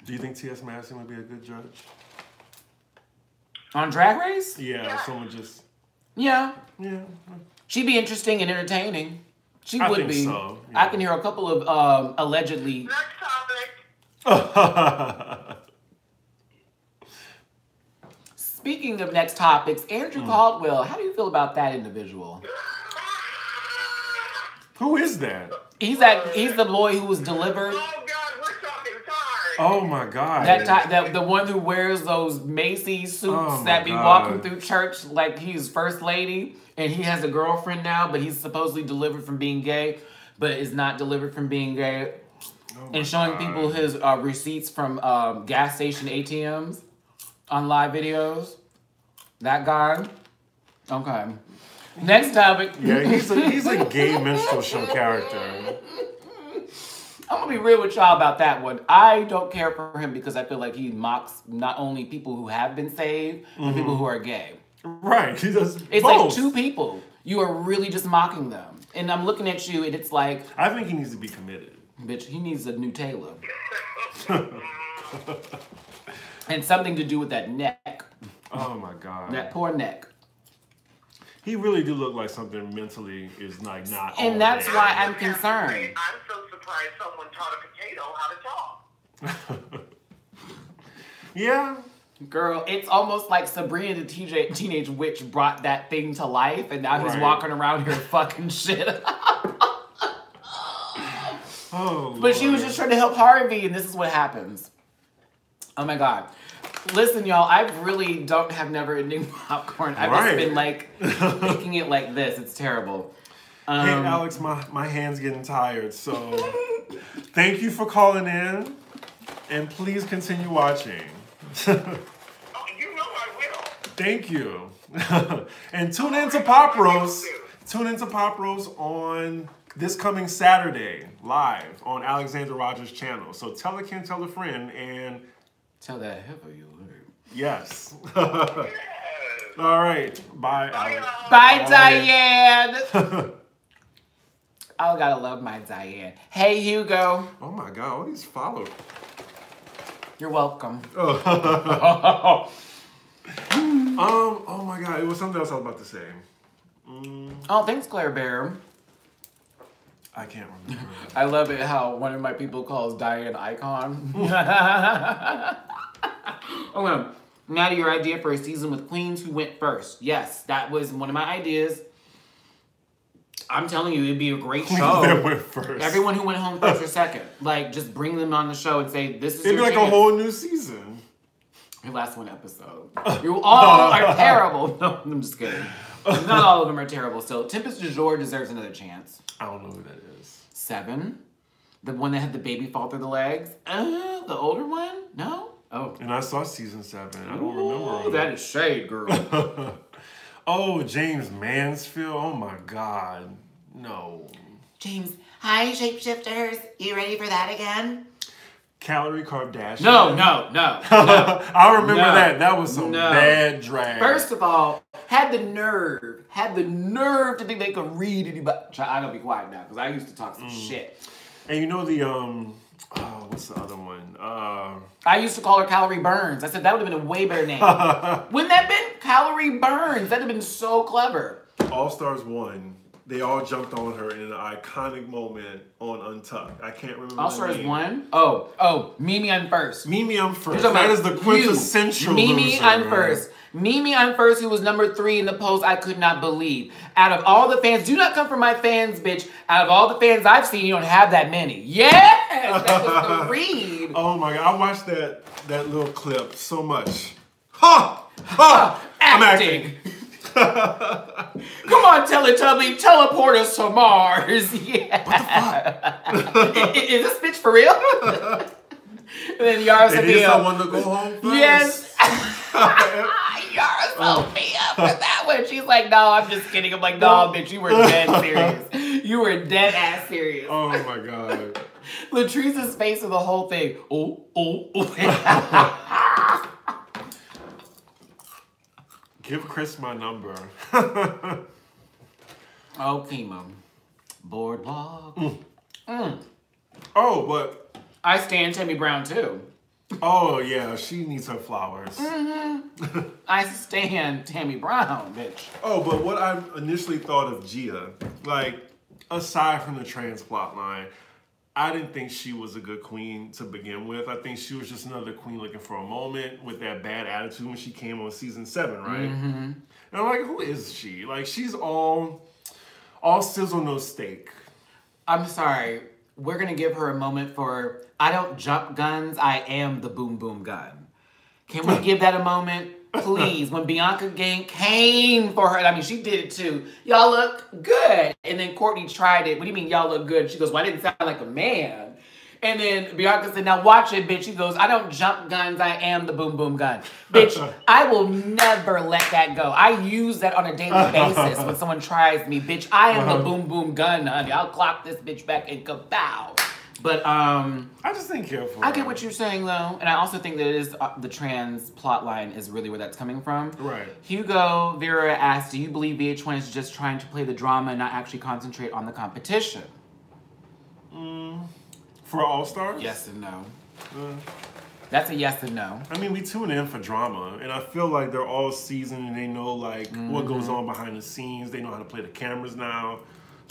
Do you think T.S. Madison would be a good judge? On Drag Race? Yeah, someone just... Yeah. Yeah. She'd be interesting and entertaining. She would think be. So, yeah. I can hear a couple of allegedly... Next topic. Speaking of next topics, Andrew Caldwell, how do you feel about that individual? Who is that? He's the boy who was delivered. Oh, God, we're talking time. Oh, my God. The one who wears those Macy's suits that be walking through church like he's first lady, and he has a girlfriend now, but he's supposedly delivered from being gay, but is not delivered from being gay. And showing people his receipts from gas station ATMs on live videos. That guy. Okay. Next topic. Yeah, he's a gay minstrel show character. I'm gonna be real with y'all about that one. I don't care for him because I feel like he mocks not only people who have been saved, but people who are gay. Right, he does It's both. like two people. You are really just mocking them. And I'm looking at you and it's like... I think he needs to be committed. Bitch, he needs a new Taylor. And something to do with that neck. Oh my God. That poor neck. He really do look like something mentally is like not. And that's why I'm concerned. I'm so surprised someone taught a potato how to talk. Yeah. Girl, it's almost like Sabrina the Teenage Witch brought that thing to life, and now he's walking around here fucking shit up. Oh, but she was just trying to help Harvey, and this is what happens. Oh my God. Listen, y'all, I really don't have never-ending popcorn. I've just been like picking it like this. It's terrible. Hey, Alex, my hand's getting tired, so thank you for calling in, and please continue watching. Oh, you know I will. Thank you. And tune into Pop Roast. Tune into Pop Roast on this coming Saturday, live on Alexander Rogers' channel. So tell a kin, tell a friend, and... Tell that heifer you heard. Yes. All right. Bye, Alex. Bye, Diane. I gotta love my Diane. Hey, Hugo. Oh my God, all these followers. You're welcome. Oh. Oh my God, it was something else I was about to say. Oh, thanks, Claire Bear. I can't remember. I love it how one of my people calls Diane Icon. Okay, Matty, your idea for a season with queens who went first. Yes, that was one of my ideas. I'm telling you, it'd be a great show. That went first. Everyone who went home first or second. Like, just bring them on the show and say, this is It'd be like chance. a whole new season. Your last one episode. You all are terrible. No, I'm just kidding. Not all of them are terrible still. Tempest du Jour deserves another chance. I don't know who that is. 7. The one that had the baby fall through the legs. The older one? No? Oh. And I saw season 7. I don't remember. That is shade, girl. Oh, James Mansfield. Oh my God. No. James, hi, shapeshifters. You ready for that again? Calorie Kardashian. No. I remember that. That was some bad drag. First of all, had the nerve to think they could read anybody. I'm gonna be quiet now because I used to talk some shit. And you know the what's the other one? I used to call her Calorie Burns. I said that would have been a way better name. Wouldn't that have been Calorie Burns? That'd have been so clever. All Stars 1. They all jumped on her in an iconic moment on Untucked. I can't remember. All Stars 1? Oh, Mimi I'm First. Mimi I'm First. That is the quintessential Mimi loser, I'm man. First. Mimi I'm First, who was number 3 in the polls, I could not believe. Out of all the fans, do not come for my fans, bitch. Out of all the fans I've seen, you don't have that many. Yes! That was the read. Oh my God, I watched that little clip so much. I'm acting. Come on, Teletubby, teleport us to Mars. Yeah. What the fuck? Is this bitch for real? And then Yara Sophia. It is someone to go home first. Yes. Yara Sophia for that one. She's like, no, I'm just kidding. I'm like, no, bitch, you were dead serious. You were dead ass serious. Oh my God. Latrice's face of the whole thing. Oh. Give Chris my number. Oh, chemo. Boardwalk. Oh, but... I stand Tammy Brown, too. Oh, yeah, she needs her flowers. I stand Tammy Brown, bitch. Oh, but what I initially thought of Gia, like, aside from the trans plot line, I didn't think she was a good queen to begin with. I think she was just another queen looking for a moment with that bad attitude when she came on season 7, right? And I'm like, who is she? Like, she's all sizzle, no steak. I'm sorry. We're going to give her a moment for, I don't jump guns, I am the boom boom gun. Can we give that a moment? Please. When Bianca came for her, I mean, she did it too. Y'all look good. And then Courtney tried it. What do you mean y'all look good? She goes, well, I didn't sound like a man. And then Bianca said, now watch it, bitch. He goes, I don't jump guns. I am the boom boom gun. Bitch, I will never let that go. I use that on a daily basis when someone tries me. Bitch, I am the boom boom gun, honey. I'll clock this bitch back and kapow. But I just think careful. I get what you're saying though, and I also think that it is the trans plot line is really where that's coming from. Right. Hugo Vera asked, "Do you believe VH1 is just trying to play the drama and not actually concentrate on the competition?" For All Stars? Yes and no. That's a yes and no. I mean, we tune in for drama, and I feel like they're all seasoned and they know like what goes on behind the scenes. They know how to play the cameras now.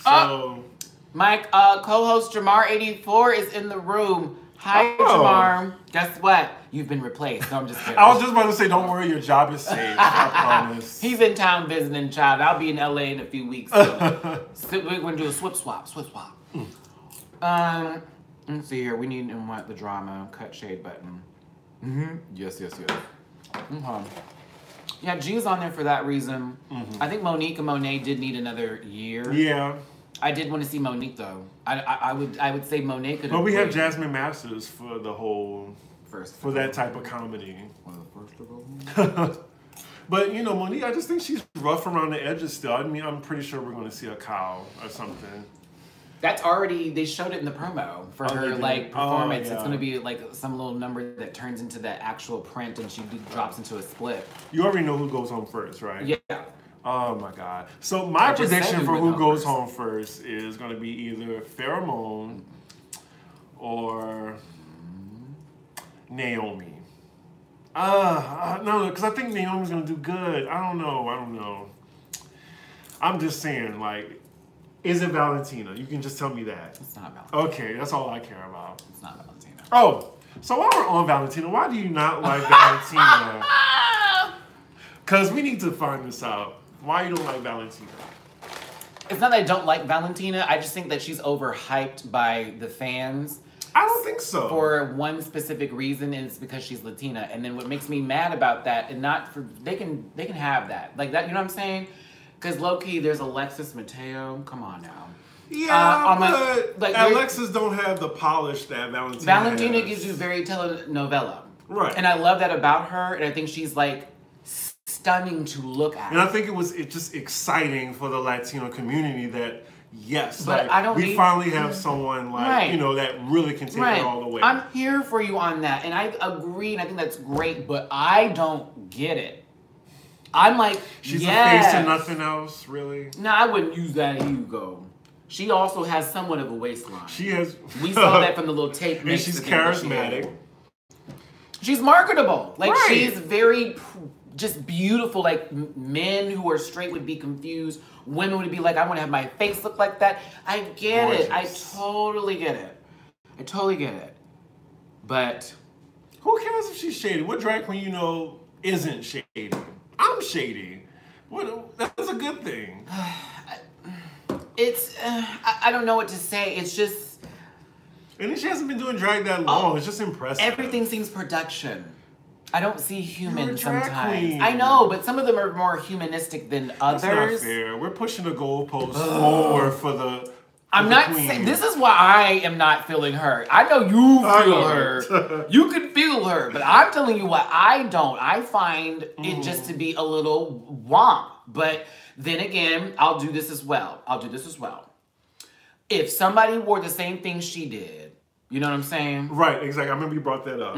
So. Mike, co-host Jamar84 is in the room. Hi, Jamar. Guess what? You've been replaced. No, I'm just kidding. I was just about to say, don't worry, your job is safe. I promise. He's in town visiting, child. I'll be in LA in a few weeks. So we're going to do a swap. Let's see here. We need and want the drama. Cut shade button. Yes. Yeah, G's on there for that reason. I think Monique and Monet did need another year. Yeah. I did want to see Monique though. I would say Monet could. But we have Jasmine Masters for the whole for that type of comedy. But you know, Monique, I just think she's rough around the edges still. I mean, I'm pretty sure we're going to see a cow or something. That's already, they showed it in the promo for her like performance. Yeah. It's going to be like some little number that turns into that actual print and she drops into a split. You already know who goes home first, right? Yeah. Oh my God. So my prediction for who goes home first is going to be either Pheromone or Naomi. No, because I think Naomi's going to do good. I don't know. I'm just saying, like, is it Valentina? You can just tell me that. It's not Valentina. Okay, that's all I care about. It's not Valentina. Oh, so while we're on Valentina, why do you not like Valentina? Because we need to find this out. Why you don't like Valentina? It's not that I don't like Valentina. I just think that she's overhyped by the fans. I don't think so. For one specific reason, and it's because she's Latina. And then what makes me mad about that, and not for they can have that like that. You know what I'm saying? Because low key, there's Alexis Mateo. Come on now. Yeah, but Alexis don't have the polish that Valentina has. Gives you very telenovela. Right. And I love that about her, and I think she's like stunning to look at. And I think it's just exciting for the Latino community that yes, but like, we finally have someone like you know that really can take it all the way. I'm here for you on that, and I agree, and I think that's great. But I don't get it. I'm like, she's a face to nothing else, really. No, I wouldn't use that Hugo. She also has somewhat of a waistline. She has. We saw that from the little tape. And she's charismatic. She's marketable. Like she's very just beautiful. Like men who are straight would be confused. Women would be like, I want to have my face look like that. I get it. I totally get it. But who cares if she's shady? What drag queen you know isn't shady? I'm shady. That's a good thing. It's, I don't know what to say. It's just. And she hasn't been doing drag that long. It's just impressive. Everything seems production. I don't see human sometimes. Queen. I know, but some of them are more humanistic than others. That's not fair. We're pushing the goalposts forward for the. I'm not saying this is why I am not feeling her. I know you feel her. You can feel her, but I'm telling you what I don't. I find it just to be a little womp. But then again, I'll do this as well. If somebody wore the same thing she did, you know what I'm saying? Right, exactly. I remember you brought that up.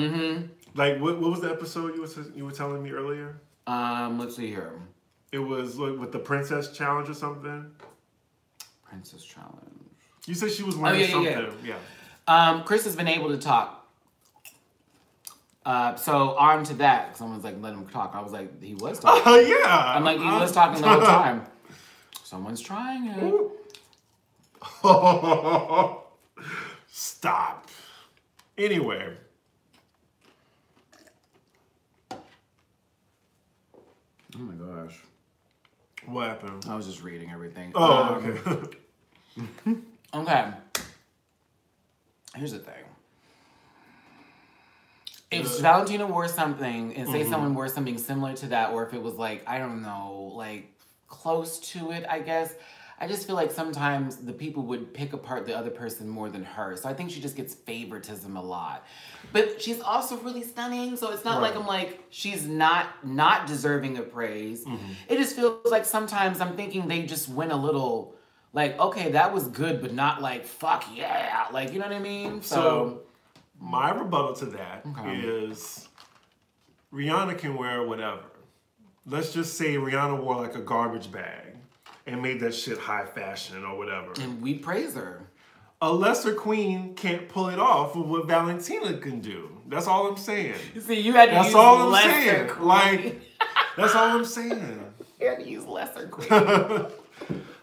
Like, what was the episode you were telling me earlier? Let's see here. It was like with the Princess Challenge or something. Princess Challenge. You said she was wearing something. Yeah. Chris has been able to talk. So on to that. Someone's like, let him talk. I was like, he was talking. Yeah. I'm like, he was talking the whole time. Someone's trying it. Stop. Anyway. Oh my gosh. What happened? I was just reading everything. Oh, okay. Okay. Here's the thing. If Valentina wore something, and say someone wore something similar to that, or if it was like, I don't know, like close to it, I guess, I just feel like sometimes the people would pick apart the other person more than her. So I think she just gets favoritism a lot. But she's also really stunning, so it's not like I'm like, she's not deserving of praise. It just feels like sometimes I'm thinking they just went a little, like, okay, that was good, but not like, fuck yeah. Like, you know what I mean? So my rebuttal to that is Rihanna can wear whatever. Let's just say Rihanna wore like a garbage bag and made that shit high fashion or whatever. And we praise her. A lesser queen can't pull it off of what Valentina can do. That's all I'm saying. You see, you had to use lesser queen. Like, that's all I'm saying. You had to use lesser queen.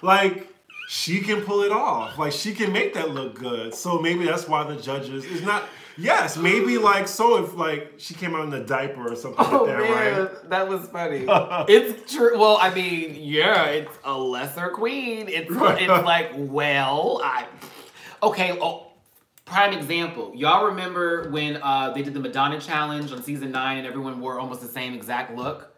Like, she can pull it off. Like, she can make that look good. So maybe that's why the judges is not... Yes, maybe like so if like she came out in a diaper or something like that, right? That was funny. It's true. Well, I mean, yeah, it's a lesser queen. It's like, well, okay. Oh, prime example. Y'all remember when they did the Madonna challenge on season 9 and everyone wore almost the same exact look?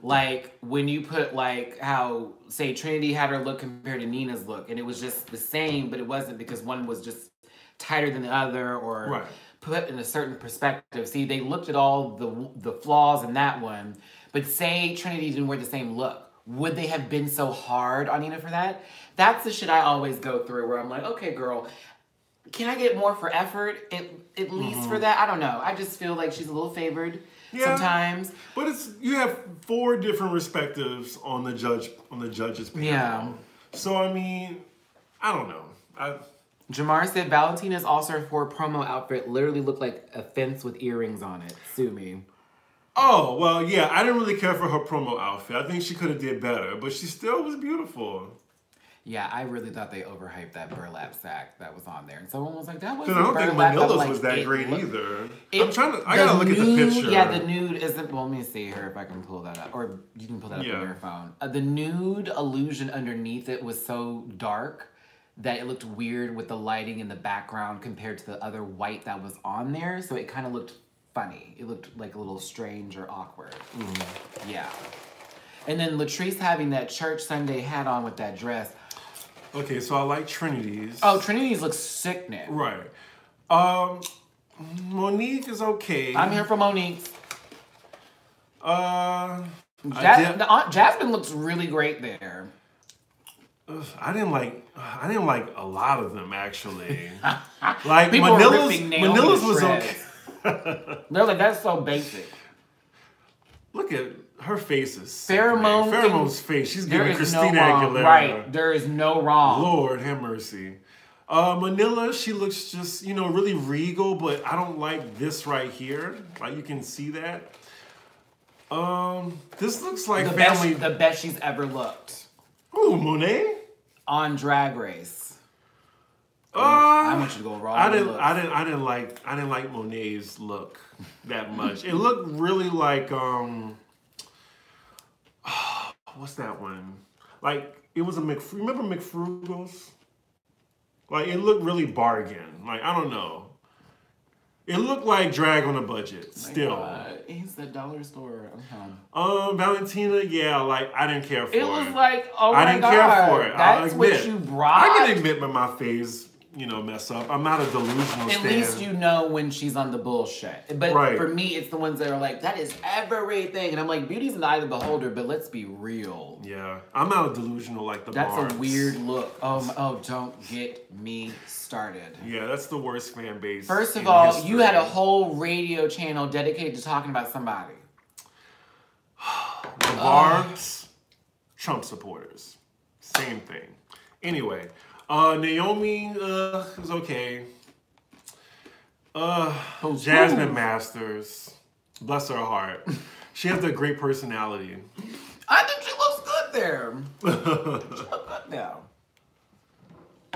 Like when you put like how say Trinity had her look compared to Nina's look, and it was just the same, but it wasn't because one was just tighter than the other or put in a certain perspective. See, they looked at all the flaws in that one, but say Trinity didn't wear the same look. Would they have been so hard on Nina for that? That's the shit I always go through where I'm like, okay, girl, can I get more for effort at least for that? I don't know. I just feel like she's a little favored sometimes. But you have 4 different perspectives on the judges panel. Yeah. So I mean, I don't know. Jamar said Valentina's All-Star 4 promo outfit literally looked like a fence with earrings on it. Sue me. Oh, well, yeah, I didn't really care for her promo outfit. I think she could have did better, but she still was beautiful. Yeah, I really thought they overhyped that burlap sack that was on there. And someone was like, that wasn't burlap. I don't think Manila's was that great either. I gotta look at the picture. Yeah, the nude isn't, well, let me see here if I can pull that up. Or you can pull that up on your phone. The nude illusion underneath it was so dark that it looked weird with the lighting in the background compared to the other white that was on there. So it kind of looked funny. It looked like a little strange or awkward. Yeah. And then Latrice having that church Sunday hat on with that dress. Okay, so I like Trinity's. Oh, Trinity's looks sickening. Right. Monique is okay. I'm here for Monique. Jasmine looks really great there. I didn't like a lot of them actually. Like Manila's was okay. They're like, that's so basic. Look at her face is Pheromone's face. She's giving Christina Aguilera. Right, there is no wrong. Lord have mercy. Manila, she looks just, really regal, but I don't like this right here. Like you can see that. This looks like the best she's ever looked. Ooh, Monet? On Drag Race. I want you to go raw. I didn't like Monet's look that much. It looked really like what's that one? Like it was remember McFrugal's? Like it looked really bargain. Like I don't know. It looked like drag on a budget. Still. He's the dollar store. Valentina, yeah, like I didn't care for it. It was like, oh my God. I didn't care for it. That's what you brought. I can admit when my phase, mess up. I'm not a delusional At least you know when she's on the bullshit. But for me, it's the ones that are like, that is everything. And I'm like, beauty's in the eye of the beholder, but let's be real. Yeah. I'm not a delusional like the Barnes. That's a weird look. Oh, don't get me started. Yeah, that's the worst fan base. First of all, you had a whole radio channel dedicated to talking about somebody. The Barnes, Trump supporters. Same thing. Anyway. Naomi is okay. Jasmine Masters, bless her heart. She has a great personality. I think she looks good there. She looks good now.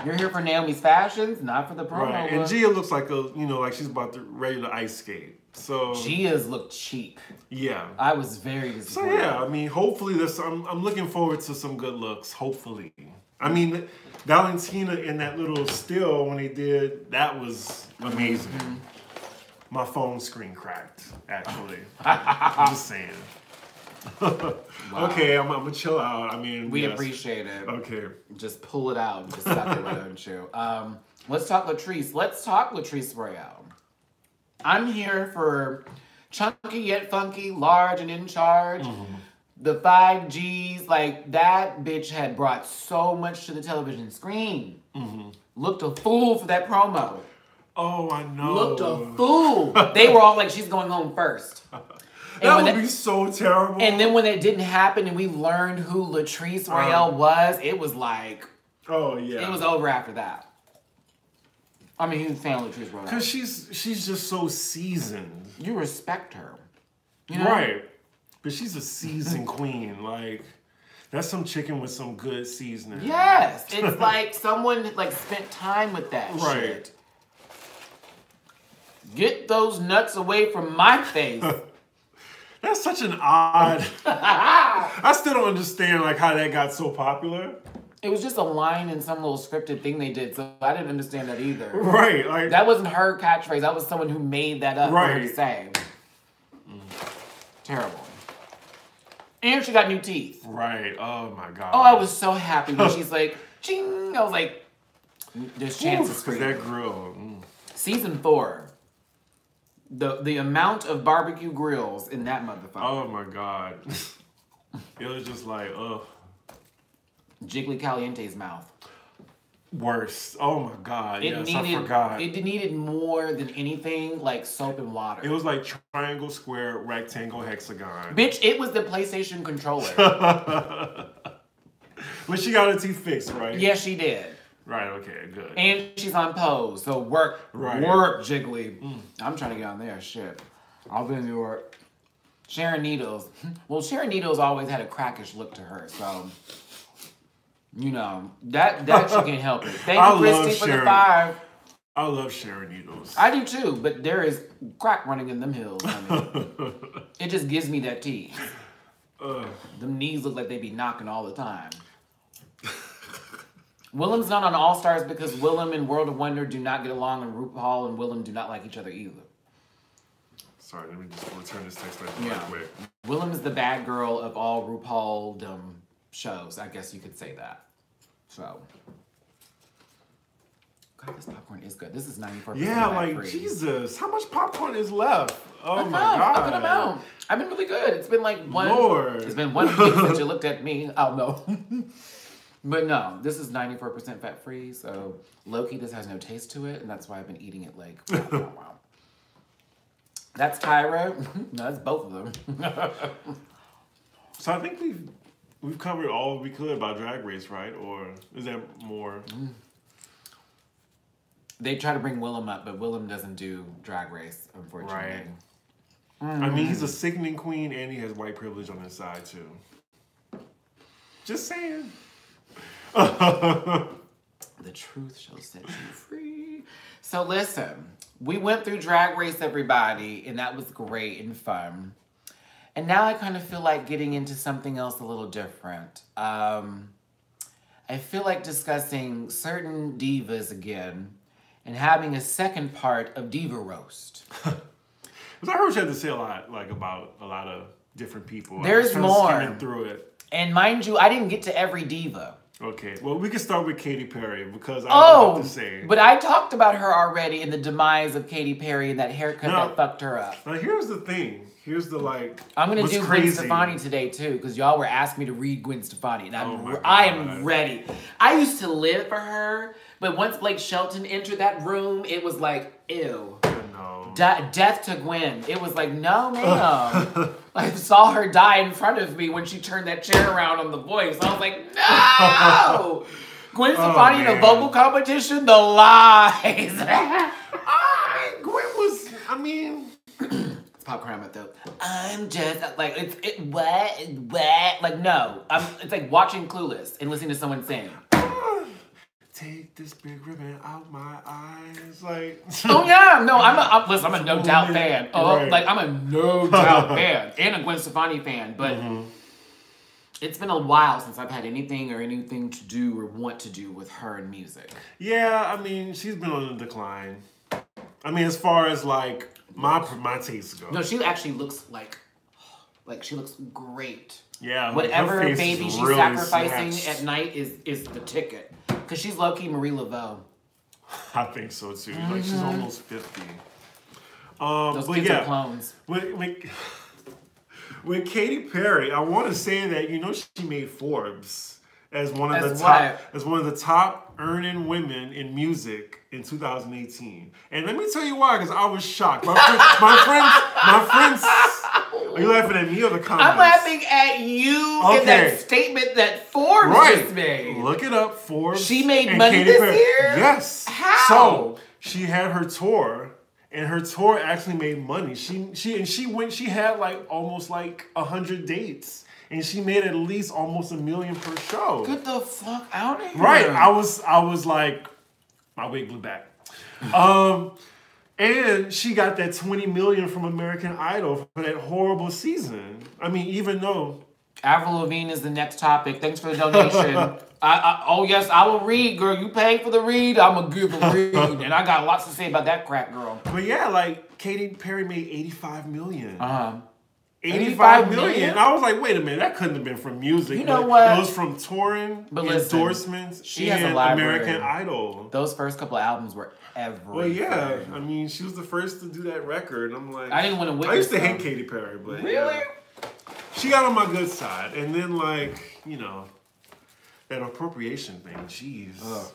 You're here for Naomi's fashions, not for the promo. Right, and Gia looks like like she's ready to ice skate. So Gia's look cheap. Yeah, I was very disappointed. So yeah, I mean, hopefully I'm looking forward to some good looks. Hopefully, I mean. Valentina in that little still when they did, that was amazing. My phone screen cracked, actually. I'm just saying. Wow. Okay, I'm gonna chill out. I mean, we appreciate it. Okay. Just pull it out and just suck it, why don't you? Let's talk Latrice. Let's talk Latrice Royale. I'm here for chunky yet funky, large and in charge. The 5 Gs, like that bitch had brought so much to the television screen. Looked a fool for that promo. Oh, I know. Looked a fool. They were all like, she's going home first. That would be so terrible. And then when it didn't happen and we learned who Latrice Royale was, it was like... Oh, yeah. It was over after that. I mean, he's a fan of Latrice Royale. Because she's just so seasoned. You respect her. You know? Right. But she's a seasoned queen. Like, that's some chicken with some good seasoning. Yes. It's like someone like spent time with that shit. Get those nuts away from my face. That's such an odd... I still don't understand like how that got so popular. It was just a line in some little scripted thing they did, so I didn't understand that either. Right. Like, that wasn't her catchphrase. That was someone who made that up for her to say. Terrible. And she got new teeth. Right. Oh, my God. Oh, I was so happy when she's like, ching. I was like, there's chances for you. That grill. Season 4. The amount of barbecue grills in that motherfucker. Oh my God. It was just like, ugh. Jiggly Caliente's mouth. Worse. Oh my God. I forgot. It needed more than anything like soap and water. It was like triangle, square, rectangle, hexagon. Bitch, it was the PlayStation controller. But she got her teeth fixed, right? Yes, she did. Right, okay, good. And she's on Pose, so work, Jiggly. I'm trying to get on there, shit. I'll be in New York. Sharon Needles. Well, Sharon Needles always had a crackish look to her, so, you know, that she can't help it. Thank you, Christy, for the 5. I love Sharon Needles. I do too, but there is crack running in them hills, honey. It just gives me that tea. Them knees look like they be knocking all the time. Willem's not on All Stars because Willem and World of Wonder do not get along, and RuPaul and Willem do not like each other either. Sorry, let me just return this text message real quick. Willem is the bad girl of all RuPaul shows. I guess you could say that. So, God, this popcorn is good. This is 94%. Yeah, like free. Jesus, how much popcorn is left? Oh my God! God! A good amount. I've been really good. It's been like It's been 1 week since you looked at me. Oh no. But no, this is 94% fat free, so low-key this has no taste to it, and that's why I've been eating it like, wow. That's Tyra. No, that's both of them. So I think we've covered all we could about Drag Race, right? Or is there more? They try to bring Willem up, but Willem doesn't do Drag Race, unfortunately. Right. I mean, he's a sickening queen, and he has white privilege on his side, too. Just saying. The truth shall set you free. So listen, we went through Drag Race, everybody, and that was great and fun. And now I kind of feel like getting into something else a little different. I feel like discussing certain divas again and having a second part of Diva Roast. Because I heard you had to say a lot, like, about a lot of different people. There's more. Skimming through it. And mind you, I didn't get to every diva. Okay, well, we can start with Katy Perry because I don't have to say. But I talked about her already in the demise of Katy Perry and that haircut that fucked her up. Now, here's the thing. Here's the, like, I'm going to do Gwen Stefani today, too, because y'all were asking me to read Gwen Stefani, and I am ready. I used to live for her, but once Blake Shelton entered that room, it was like, ew. No. Death to Gwen. It was like, no, ma'am. I saw her die in front of me when she turned that chair around on The Voice. I was like, no! Gwen Stefani in a vocal competition? The lies. Gwen was, I mean... It's popcorn at though. I'm just, like, what? Like, no. It's like watching Clueless and listening to someone sing. Take this big ribbon out my eyes, like. Oh yeah, no, I'm a No Doubt fan. Like I'm a No Doubt fan and a Gwen Stefani fan, but it's been a while since I've had anything to do or want to do with her and music. Yeah, I mean, she's been on the decline. I mean, as far as like my tastes go. No, she actually looks like Like, she looks great. Yeah. Whatever baby she's really sacrificing snatched. at night is the ticket. Because she's low-key Marie Laveau. I think so, too. Like, she's almost 50. Those kids are clones. With Katy Perry, I want to say that, you know, she made Forbes as one of the top earning women in music in 2018. And let me tell you why, because I was shocked. My friends, are you laughing at me or the comments? I'm laughing at you in that statement that Forbes just made. Look it up, Forbes. She made money this year? Yes. How? So she had her tour, and her tour actually made money. She had like almost like 100 dates. And she made at least almost $1 million per show. Get the fuck out of here. Right. I was like, my wig blew back. And she got that $20 million from American Idol for that horrible season. I mean, even though Avril Lavigne is the next topic. Thanks for the donation. Oh yes, I will read, girl. You pay for the read, I'm gonna give a read. And I got lots to say about that crack, girl. But yeah, like Katy Perry made $85 million. 85 million. I was like, wait a minute, that couldn't have been from music. You know what? It was from touring, endorsements, she and has a library. American Idol. Those first couple of albums were everything. Well, yeah. I mean, she was the first to do that record. I'm like, I didn't want to witness. I used to hate Katy Perry, but really, she got on my good side. And then, like, you know, that appropriation thing. Jeez.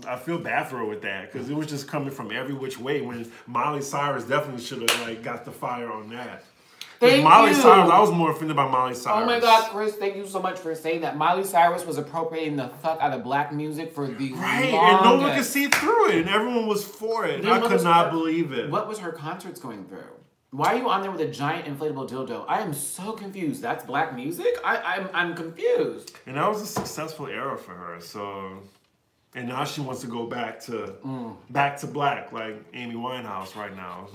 I feel bad for her with that because it was just coming from every which way. When Miley Cyrus definitely should have like got the fire on that. Miley Cyrus, I was more offended by Miley Cyrus. Oh my God, Chris, thank you so much for saying that. Miley Cyrus was appropriating the fuck out of black music for the and no one could see through it, and everyone was for it. I could not believe it. What was her concerts going through? Why are you on there with a giant inflatable dildo? I am so confused. That's black music? I'm confused. And that was a successful era for her, so... And now she wants to go back to black, like Amy Winehouse right now.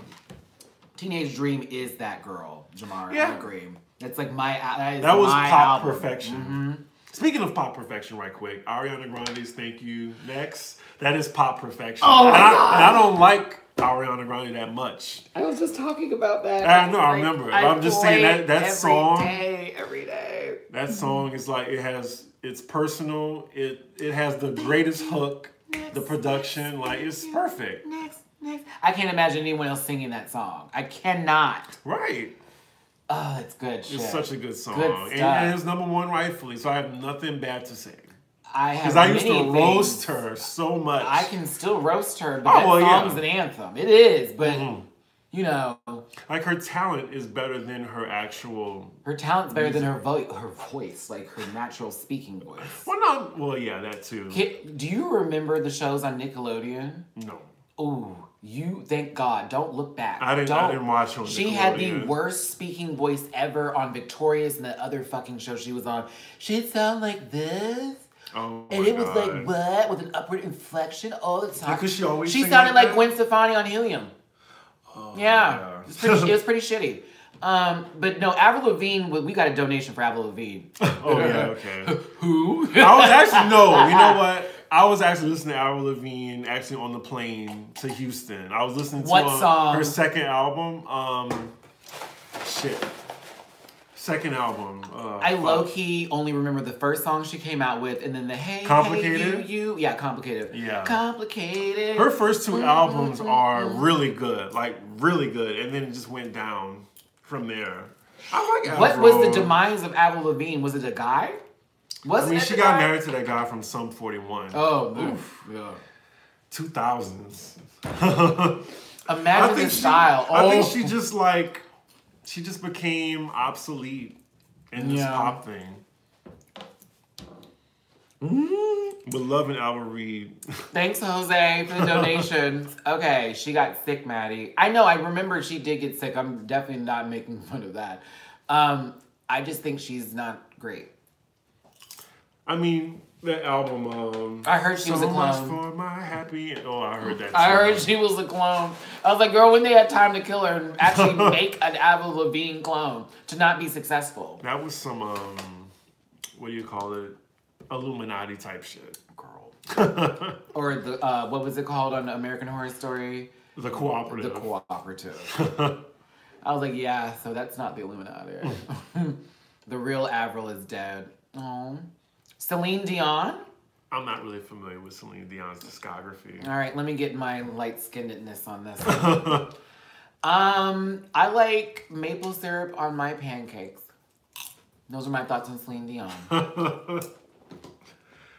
Teenage Dream is that girl, Jamar. Yeah. I agree. It's like my that was my pop album. perfection. Speaking of pop perfection, right quick, Ariana Grande's "Thank You" next. That is pop perfection. Oh my God. And I don't like Ariana Grande that much. I was just talking about that. I know, I remember. I'm just saying that song. Every day. That song is like it's personal. It has the greatest hook. The production, like it's perfect. Next. I can't imagine anyone else singing that song. I cannot. Right. Oh, that's good shit. It's such a good song. Good stuff. And it's #1 rightfully, so I have nothing bad to say. Because I used to roast her so much. I can still roast her, but that song's an anthem. It is, but you know. Like her talent is better than her actual... Her talent's better than her voice, like her natural speaking voice. Well, yeah, that too. Do you remember the shows on Nickelodeon? No. Ooh, thank God. Don't look back. I didn't watch on Nickelodeon. She had the worst speaking voice ever on Victorious and the other fucking show she was on. She'd sound like this. Oh, and it was like, what? With an upward inflection all the time. Because she sounded like Gwen Stefani on Helium. Oh, yeah. It was pretty shitty. But no, Avril Lavigne, we got a donation for Avril Lavigne. Oh, yeah, okay. Who? I was actually, no, you know what? I was actually listening to Avril Lavigne actually on the plane to Houston. I was listening to her second album. Second album. I low-key only remember the first song she came out with, and then the Complicated? Hey, you. Yeah, Complicated. Yeah. Complicated. Her first two albums are really good. Like, really good. And then it just went down from there. I like Avril. What was the demise of Avril Lavigne? Was it a guy? She got married to that guy from Sum 41. Oh, oof. Yeah. 2000s. Imagine the style. I think she just became obsolete in this pop thing. But loving Albert Reed. Thanks, Jose, for the donations. Okay, she got sick, Maddie. I know, I remember she did get sick. I'm definitely not making fun of that. I just think she's not great. I mean, that album, I heard she was a clone. So much for my happy... Oh, I heard that too. I heard she was a clone. I was like, girl, when they had time to kill her and actually make an Avril Lavigne clone to not be successful. That was some, what do you call it? Illuminati type shit. Girl. Or the, what was it called on American Horror Story? The Cooperative. The Cooperative. I was like, yeah, so that's not the Illuminati. The real Avril is dead. Oh. Celine Dion? I'm not really familiar with Celine Dion's discography. All right, let me get my light-skinnedness on this. I like maple syrup on my pancakes. Those are my thoughts on Celine Dion.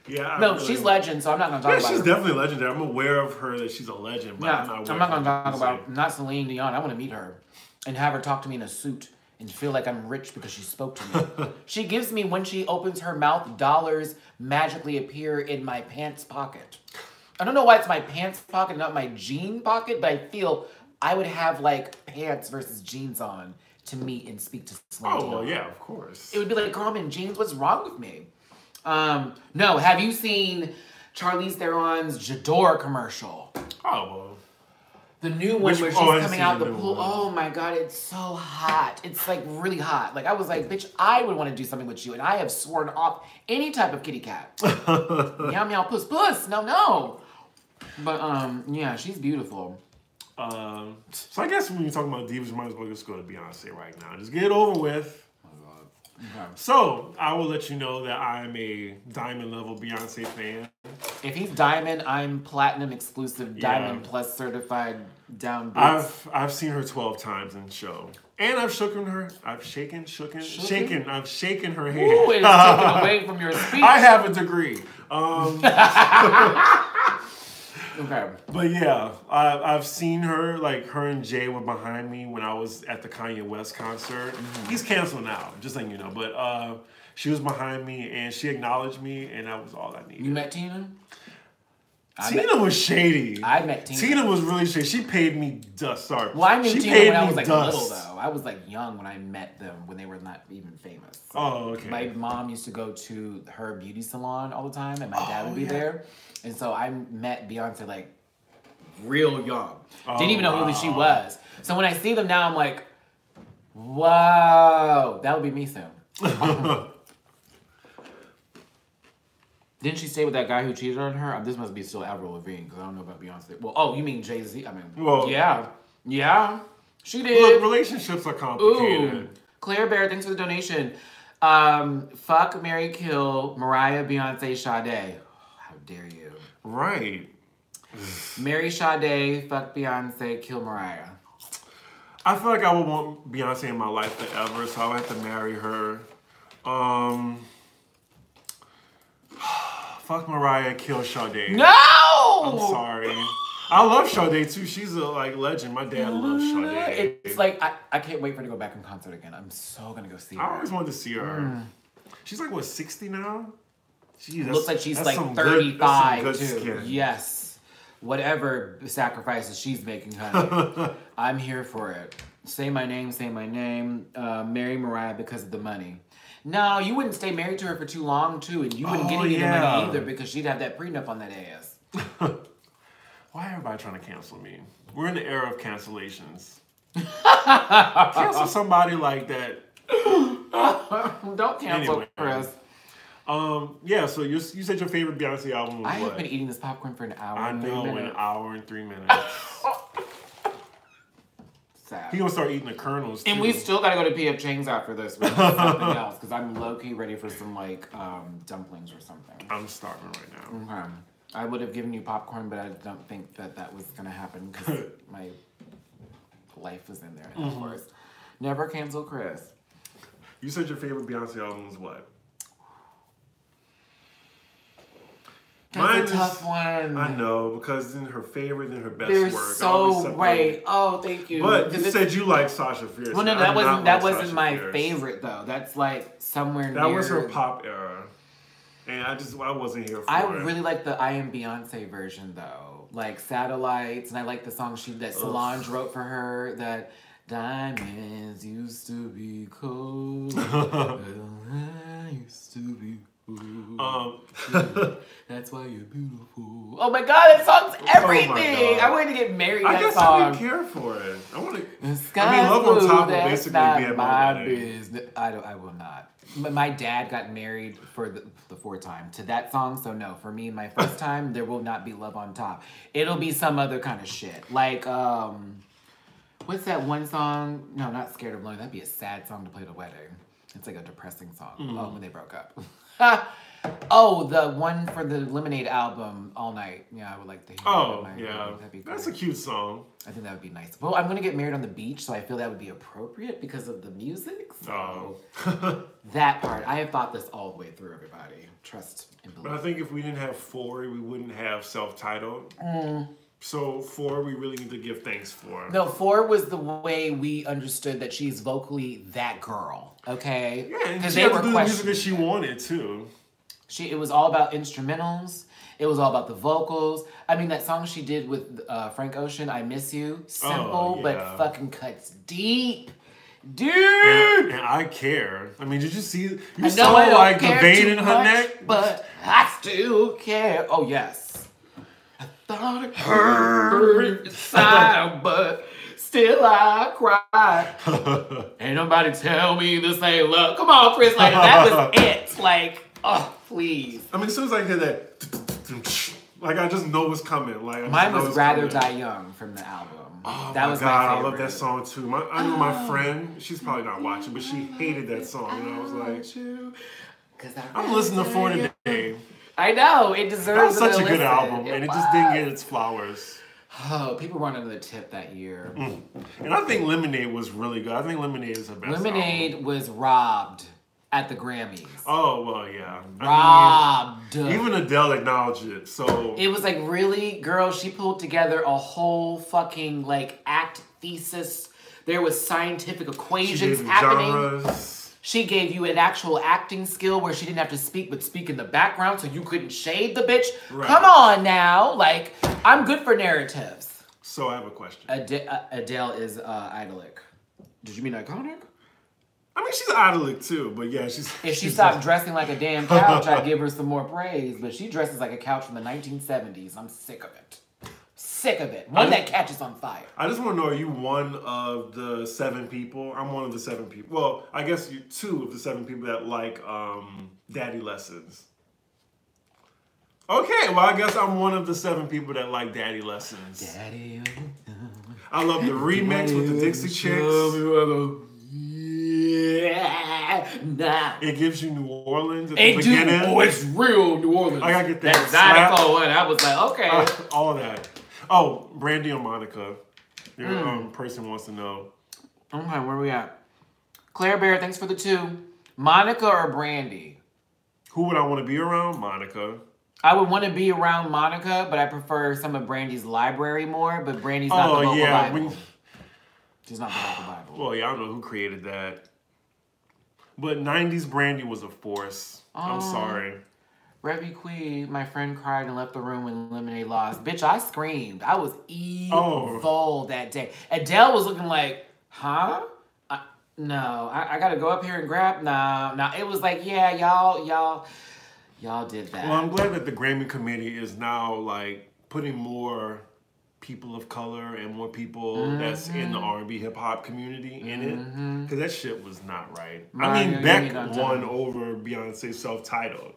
Yeah. No, she's legend, so I'm not going to talk about her. She's definitely legendary. I'm aware of her that she's a legend, but yeah, I'm not going to talk about not Celine Dion. I want to meet her and have her talk to me in a suit and feel like I'm rich because she spoke to me. She gives me, when she opens her mouth, dollars magically appear in my pants pocket. I don't know why it's my pants pocket, not my jean pocket, but I feel I would have like pants versus jeans on to meet and speak to Celine Dion. Oh, well, yeah, of course. It would be like, girl, I'm in jeans. What's wrong with me? No, have you seen Charlize Theron's J'adore commercial? Oh, well. The new one where she's coming out the pool. Oh my God, it's so hot. It's like really hot. Like I was like, bitch, I would want to do something with you. And I have sworn off any type of kitty cat. Meow, meow, puss, puss. No, no. But, yeah, she's beautiful. So I guess when you're talking about divas, you might as well just go to Beyonce right now. Just get it over with. Okay. So, I will let you know that I'm a diamond level Beyonce fan. If he's diamond, I'm platinum exclusive, diamond plus certified down boots. I've seen her 12 times in show. And I've shaken her. I've shaken her hand. Ooh, it is taken away from your speech. I have a degree. Okay. But yeah, I've seen her, like her and Jay were behind me when I was at the Kanye West concert. Mm-hmm. He's canceled now, just letting you know. But she was behind me and she acknowledged me and that was all I needed. You met Tina? Tina was shady. I met Tina. Tina was really shady. She paid me dust. Sorry. Well, I knew Tina when I was like little though. I was like young when I met them when they were not even famous. So oh, okay. My mom used to go to her beauty salon all the time and my dad would be there. And so I met Beyonce like real young. Didn't even know who she was. So when I see them now, I'm like, whoa, that would be me soon. Didn't she stay with that guy who cheated on her? This must be still Avril Lavigne because I don't know about Beyonce. Well, oh, you mean Jay-Z? I mean, well, yeah, she did. Look, relationships are complicated. Ooh, Claire Bear, thanks for the donation. Fuck, marry, kill Mariah, Beyonce, Sade. How dare you? Right. Marry Sade, fuck Beyonce, kill Mariah. I feel like I would want Beyonce in my life forever, so I would have to marry her. Fuck Mariah, kill Sade. No! I'm sorry. I love Sade too. She's a legend. My dad loves Sade. It's like I can't wait for her to go back in concert again. I'm so gonna go see her. I always wanted to see her. She's like what, 60 now? Jeez, looks like she's like 35 good too. Skin. Yes. Whatever sacrifices she's making, honey. I'm here for it. Say my name, say my name. Marry Mariah because of the money. No, you wouldn't stay married to her for too long, too. And you wouldn't get any of the money either because she'd have that prenup on that ass. Why everybody trying to cancel me? We're in the era of cancellations. Cancel somebody like that. Don't cancel Chris. Yeah, so you said your favorite Beyonce album was I have been eating this popcorn for an hour and 3 minutes. an hour and 3 minutes. Sad. He gonna start eating the kernels too. And we still gotta go to P.F. Chang's after this with something else because I'm low-key ready for some like dumplings or something. I'm starving right now. Okay. I would have given you popcorn, but I don't think that was gonna happen because my life was in there, of course. Never cancel Chris. You said your favorite Beyonce album was what? That's a tough one. I know, because in her favorite and her best They're work. So right. Oh, thank you. But you said you like Sasha Fierce. Well, no, that wasn't my favorite though. That's like somewhere near. That was her pop era, and I wasn't here for it. I really like the I Am Beyonce version though, like Satellites, and I like the song that Solange wrote for her. That diamonds used to be cold. Used to be. That's why you're beautiful. Oh my God, that song's everything. I wanted to get married. I guess song. I didn't care for it. I want to. Love on Top will basically be at my business. I will not. But my dad got married for the fourth time to that song, so no. For me, my first time, there will not be Love on Top. It'll be some other kind of shit, like What's that one song? No, not Scared of Lonely. That'd be a sad song to play at a wedding. It's like a depressing song. Oh, when they broke up. Oh, the one for the Lemonade album, All Night. Yeah, I would like to hear that. Oh, yeah. That'd be great. That's a cute song. I think that would be nice. Well, I'm going to get married on the beach, so I feel that would be appropriate because of the music. So that part. I have thought this all the way through, everybody. Trust and believe. But I think if we didn't have 4, we wouldn't have self-titled. So 4, we really need to give thanks for. No, 4 was the way we understood that she's vocally that girl. Okay? Yeah, and she had to do the music that she wanted, too. It was all about instrumentals. It was all about the vocals. I mean, that song she did with Frank Ocean, I Miss You. Simple, but fucking cuts deep. Dude! And I care. I mean, did you see? You saw like the vein in her neck? But I still care. Oh, yes. I thought it hurt inside, but still I cry. Ain't nobody tell me this ain't love. Come on, Chris. Like, that was it. Like, oh, please. I mean, as soon as I hear that, like, I just know what's coming. Like, mine was Rather Die Young from the album. Oh that my was God, my favorite. I love that song too. I know my friend, she's probably not watching, but she hated that song. And I was like, I'm listening to 4 today. I know, it deserves That was such a good album, and it just didn't get its flowers. Oh, people were under the tip that year. And I think Lemonade was really good. I think Lemonade is her best Lemonade was robbed at the Grammys. Oh, well, yeah. Robbed. I mean, even Adele acknowledged it, so... It was like, really? Girl, she pulled together a whole fucking, like, act thesis. There was scientific equations happening. Genres. She gave you an actual acting skill where she didn't have to speak, but speak in the background so you couldn't shade the bitch. Right. Come on now. Like, I'm good for narratives. So I have a question. Adele is idolic. Did you mean iconic? I mean, she's idolic too, but yeah, she's... If she stopped dressing like a damn couch, I'd give her some more praise. But she dresses like a couch from the 1970s. I'm sick of it. Sick of it. One that catches on fire. I just want to know, are you one of the 7 people? I'm one of the 7 people. Well, I guess you're 2 of the 7 people that like Daddy Lessons. Okay, well, I guess I'm one of the 7 people that like Daddy Lessons. Daddy. I love the remix with the Dixie Chicks. Yeah, nah. It gives you New Orleans at the beginning. Oh, it's real New Orleans. I gotta get that. Zydeco one. I was like, okay. All of that. Oh, Brandy or Monica? Your person wants to know. Okay, where we at? Claire Bear, thanks for the 2. Monica or Brandy? Who would I want to be around? Monica. I would want to be around Monica, but I prefer some of Brandy's library more. But Brandy's not the vocal Bible. She's not the vocal Bible. Well, yeah, I don't know who created that. But 90s Brandy was a force. I'm sorry. Revy Queen, my friend cried and left the room when Lemonade lost. Bitch, I screamed. I was evil that day. Adele was looking like, huh? No, I gotta go up here and grab. Nah. It was like, yeah, y'all did that. Well, I'm glad that the Grammy committee is now like putting more people of color and more people that's in the R&B hip hop community in it, because that shit was not right. I mean, Beck won over Beyonce self-titled,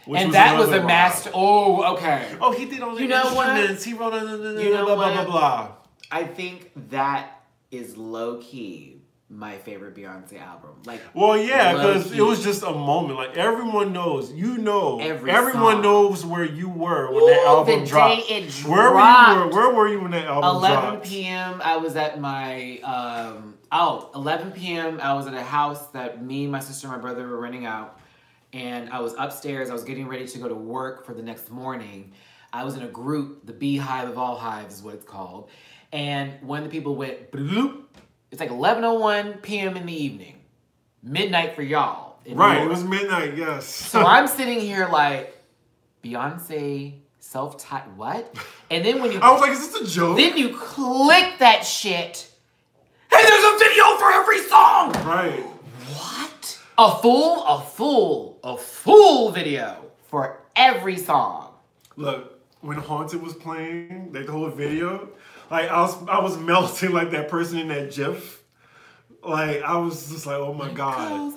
and that was a master. Oh, okay. Oh, he did all the instruments. He wrote blah blah blah. I think that is low key my favorite Beyonce album. Like, well, yeah, because it was just a moment. Like, everyone knows, everyone knows where you were when that album dropped. Where were you when that album dropped? 11 p.m. I was at my 11 p.m. I was at a house that me, my sister, and my brother were renting out, and I was upstairs. I was getting ready to go to work for the next morning. I was in a group, the Beehive of All Hives is what it's called, and one of the people went bloop. It's like 11:01 p.m. in the evening. Midnight for y'all. Right, it was midnight, yes. So I'm sitting here like, Beyonce self-titled, what? And then when you... I was like, is this a joke? Then you click that shit, and there's a video for every song! Right. What? A full video for every song. Look, when Haunted was playing, like the whole video... Like, I was melting like that person in that GIF. Like, I was just like, oh my God.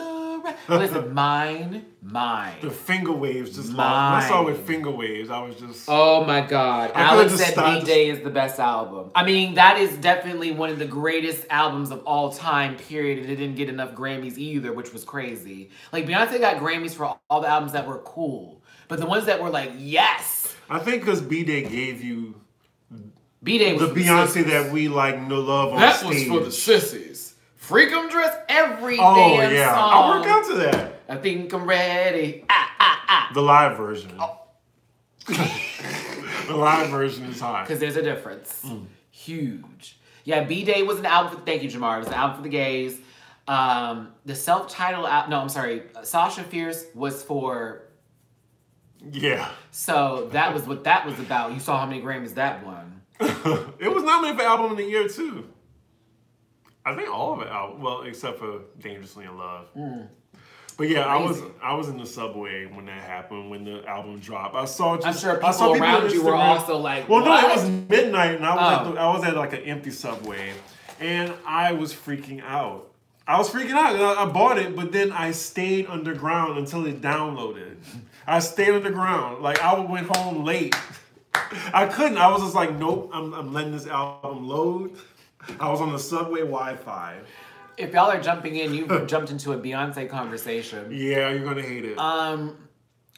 Listen, mine. The finger waves just lost. When I saw with finger waves, I was just... Oh my God. Alex said B-Day is the best album. I mean, that is definitely one of the greatest albums of all time, period. And it didn't get enough Grammys either, which was crazy. Like, Beyonce got Grammys for all the albums that were cool. But the ones that were like, yes. I think because B-Day gave you... B-Day was the Beyonce that we like, no love on that stage. That was for the sissies. Freak 'em dress every damn song. I'll work out to that. I think I'm ready. The live version. Oh. The live version is hot. Because there's a difference. Huge. Yeah, B-Day was an album for... Thank you, Jamar. It was an album for the gays. The self-titled album... No, I'm sorry. Sasha Fierce was for... Yeah. So that was what that was about. You saw how many Grammys that won. It was nominated for Album of the Year, too. I think all of it, well, except for Dangerously in Love. But yeah, I was in the subway when that happened, when the album dropped. I'm sure people around you were also like, well, no, it was midnight, and I was at like an empty subway, and I was freaking out. I bought it, but then I stayed underground until it downloaded. I stayed underground. Like, I went home late. I couldn't. I was just like, nope, I'm letting this album load. I was on the subway Wi-Fi. If y'all are jumping in, you've jumped into a Beyonce conversation. Yeah, you're gonna hate it.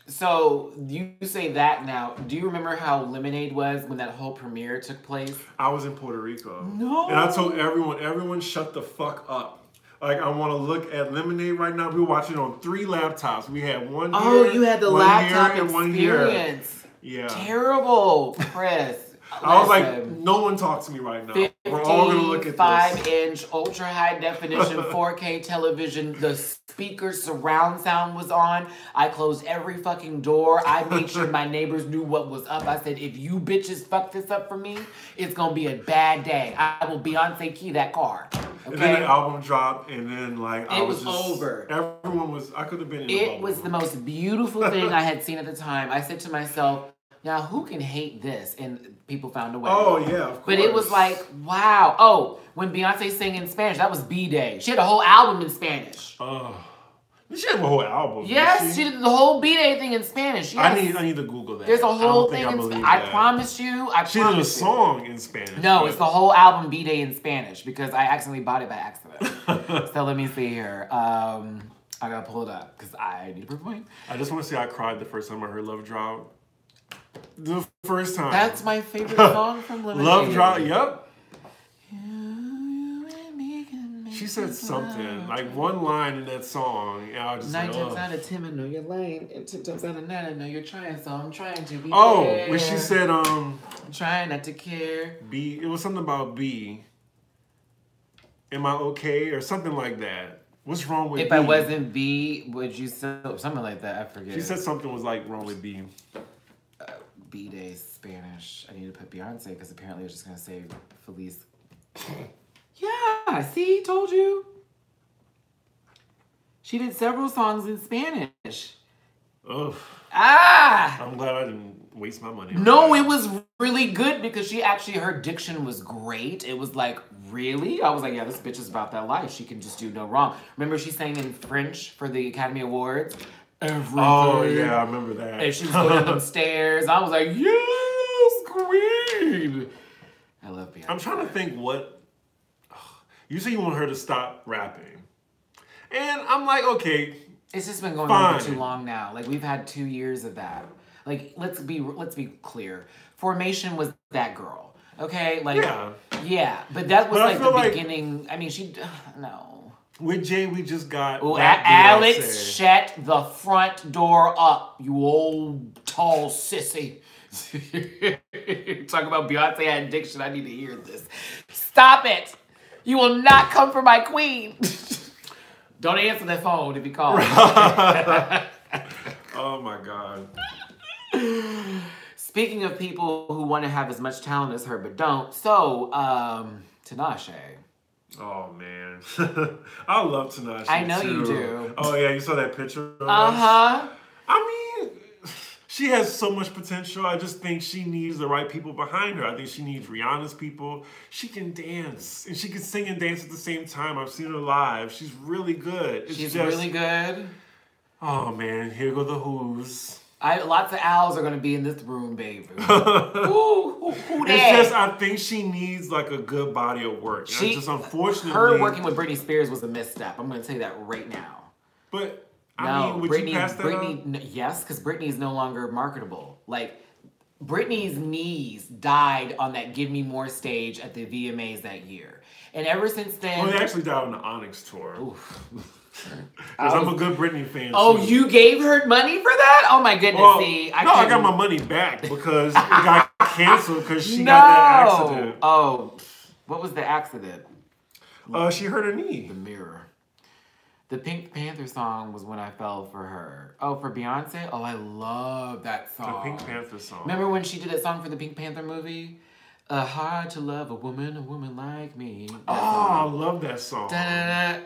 So you say that now. Do you remember how Lemonade was when that whole premiere took place? I was in Puerto Rico. No. And I told everyone shut the fuck up. Like, I want to look at Lemonade right now. We were watching it on 3 laptops. We had one here, oh, you had the laptop experience. One here. Yeah. Terrible, Chris. I was like, no one talk to me right now. We're all going to look at this. 5-inch, ultra high definition, 4K television. The speaker surround sound was on. I closed every fucking door. I made sure my neighbors knew what was up. I said, if you bitches fuck this up for me, it's going to be a bad day. I will Beyonce key that car. Okay? And then the album dropped, and then like it was over. Everyone was. I could have been in the It was the most beautiful thing I had seen at the time. I said to myself, now who can hate this? And people found a way. Oh yeah, of course. But it was like, wow. Oh, when Beyonce sang in Spanish, that was B-Day. She had a whole album in Spanish. She had a whole album. Yes, she did the whole B-Day thing in Spanish. Yes. I need to Google that. There's a whole thing in Spanish. I promise you. She did a song in Spanish. No, it's the whole album B-Day in Spanish because I accidentally bought it by accident. So let me see here. I gotta pull it up because I need to prove a point. I just want to say I cried the first time I heard Love Drop. The first time. That's my favorite song from Lemonade. Love Drop, yep. She said something, like one line in that song, and I was just 9 times out of 10, I know you're lying, and 10 times out of 9, I know you're trying, so I'm trying to be when she said, I'm trying not to care. B, it was something about B. Am I okay? Or something like that. What's wrong with B? If I wasn't B, would you say something like that? I forget. She said something was like wrong with B. B-Day Spanish. I need to put Beyonce because apparently I was just going to say Feliz. Yeah, see, told you. She did several songs in Spanish. Ugh. Ah! I'm glad I didn't waste my money. No, it was really good because her diction was great. It was like, really? I was like, yeah, this bitch is about that life. She can just do no wrong. Remember she sang in French for the Academy Awards? Everything. Oh, yeah, I remember that. And she was going up them stairs. I was like, yes, queen. I love Beyonce. I'm trying to think what... You say you want her to stop rapping. And I'm like, okay, it's just been going on for too long now. Like, we've had 2 years of that. Like, let's be clear. Formation was that girl. Okay? Like, yeah. But that was like the beginning. I mean, no. With Jay, we just got... Oh, Alex, shut the front door up, you old, tall sissy. Talk about Beyonce addiction. I need to hear this. Stop it. You will not come for my queen. Don't answer that phone if you call. Oh, my God. Speaking of people who want to have as much talent as her but don't, so, Tinashe. Oh, man. I love Tinashe, I know too. you do. Oh, yeah, you saw that picture of us? Uh-huh. I mean, She has so much potential. I just think she needs the right people behind her. I think she needs Rihanna's people. She can dance. And she can sing and dance at the same time. I've seen her live. She's really good. She's really good. Oh, man. Here go the Who's. Lots of owls are going to be in this room, baby. Who it's just, I think she needs like a good body of work. It's just unfortunately. Her working with Britney Spears was a misstep. I'm going to tell you that right now. But... I mean, would you pass that up? Yes, because Britney is no longer marketable. Like, Britney's knees died on that Give Me More stage at the VMAs that year. And ever since then... Well, they actually died on the Onyx tour. Because I'm a good Britney fan, too. You gave her money for that? Oh, my goodness. Well, see, I got my money back because it got canceled because she got that accident. Oh, what was the accident? She hurt her knee. The mirror. The Pink Panther song was When I Fell for Her. Oh, for Beyonce? Oh, I love that song. The Pink Panther song. Remember when she did that song for the Pink Panther movie? Hard to love a woman like me. I love that song. Da-da-da,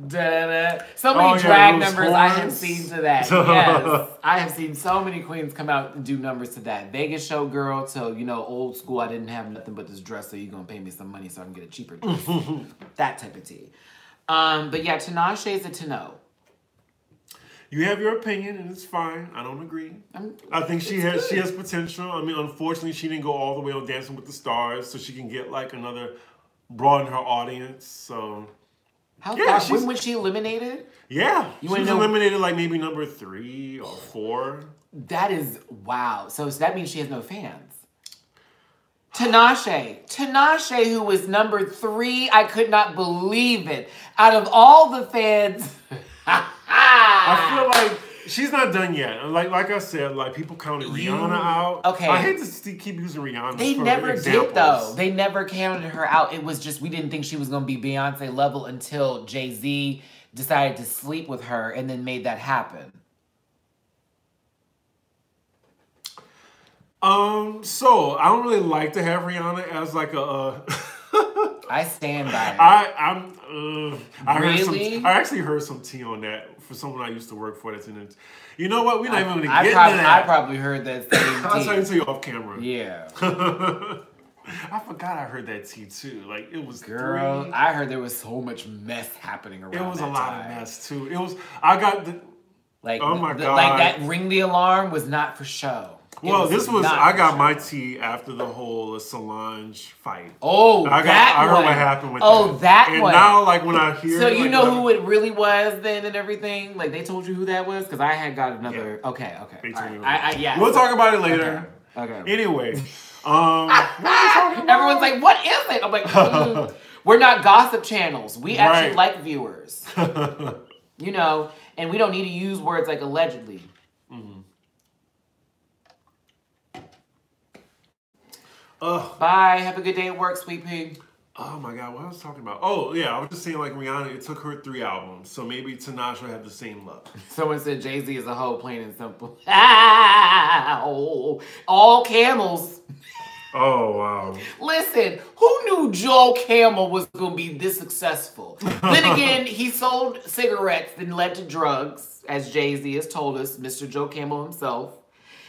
da-da-da. So many drag numbers I have seen to that. Yes. I have seen so many queens come out and do numbers to that. Vegas showgirl to, old school, I didn't have nothing but this dress, so you're going to pay me some money so I can get a cheaper dress. That type of tea. But yeah, Tinashe's a to know. You have your opinion, and it's fine. I don't agree. I think she has potential. I mean, unfortunately, she didn't go all the way on Dancing with the Stars, so she can get like broaden her audience. So how far? When was she eliminated? Yeah, she was eliminated like maybe number 3 or 4. That is wow. So that means she has no fans. Tinashe, who was number 3, I could not believe it. Out of all the fans, I feel like she's not done yet. Like I said, like people counted Rihanna out. Okay, I hate to keep using Rihanna. They never did though. They never counted her out. It was just we didn't think she was going to be Beyonce level until Jay-Z decided to sleep with her and then made that happen. So I don't really like to have Rihanna as like a. I stand by it. I actually heard some tea on that for someone I used to work for. That's in it. You know what? We're not even going to get into that. I probably heard that same tea. I'll tell you to you off camera. Yeah. I forgot I heard that tea too. Like it was. Girl, 3. I heard there was so much mess happening around. It was a lot of mess too. It was. I got the. Like oh my god! Like that ring the alarm was not for show. Well, I got my tea after the whole Solange fight. Oh, I heard what happened with that. Oh, that and one. And now, like, when I hear... So, you know who it really was then and everything? Like, they told you who that was? Because I had got another... Yeah. Okay. They told me yeah. We'll talk about it later. Okay. Anyway. What are we talking about? Everyone's like, what is it? I'm like, we're not gossip channels. We actually like viewers. And we don't need to use words like allegedly. Mm-hmm. Bye. Have a good day at work, sweet pea. Oh my God, what I was talking about? Oh yeah, I was just saying like Rihanna, it took her 3 albums, so maybe Tinashe had the same luck. Someone said Jay-Z is a hoe, plain and simple. All camels. Oh wow. Listen, who knew Joel Camel was going to be this successful? Then again, he sold cigarettes that led to drugs, as Jay-Z has told us, Mr. Joe Camel himself.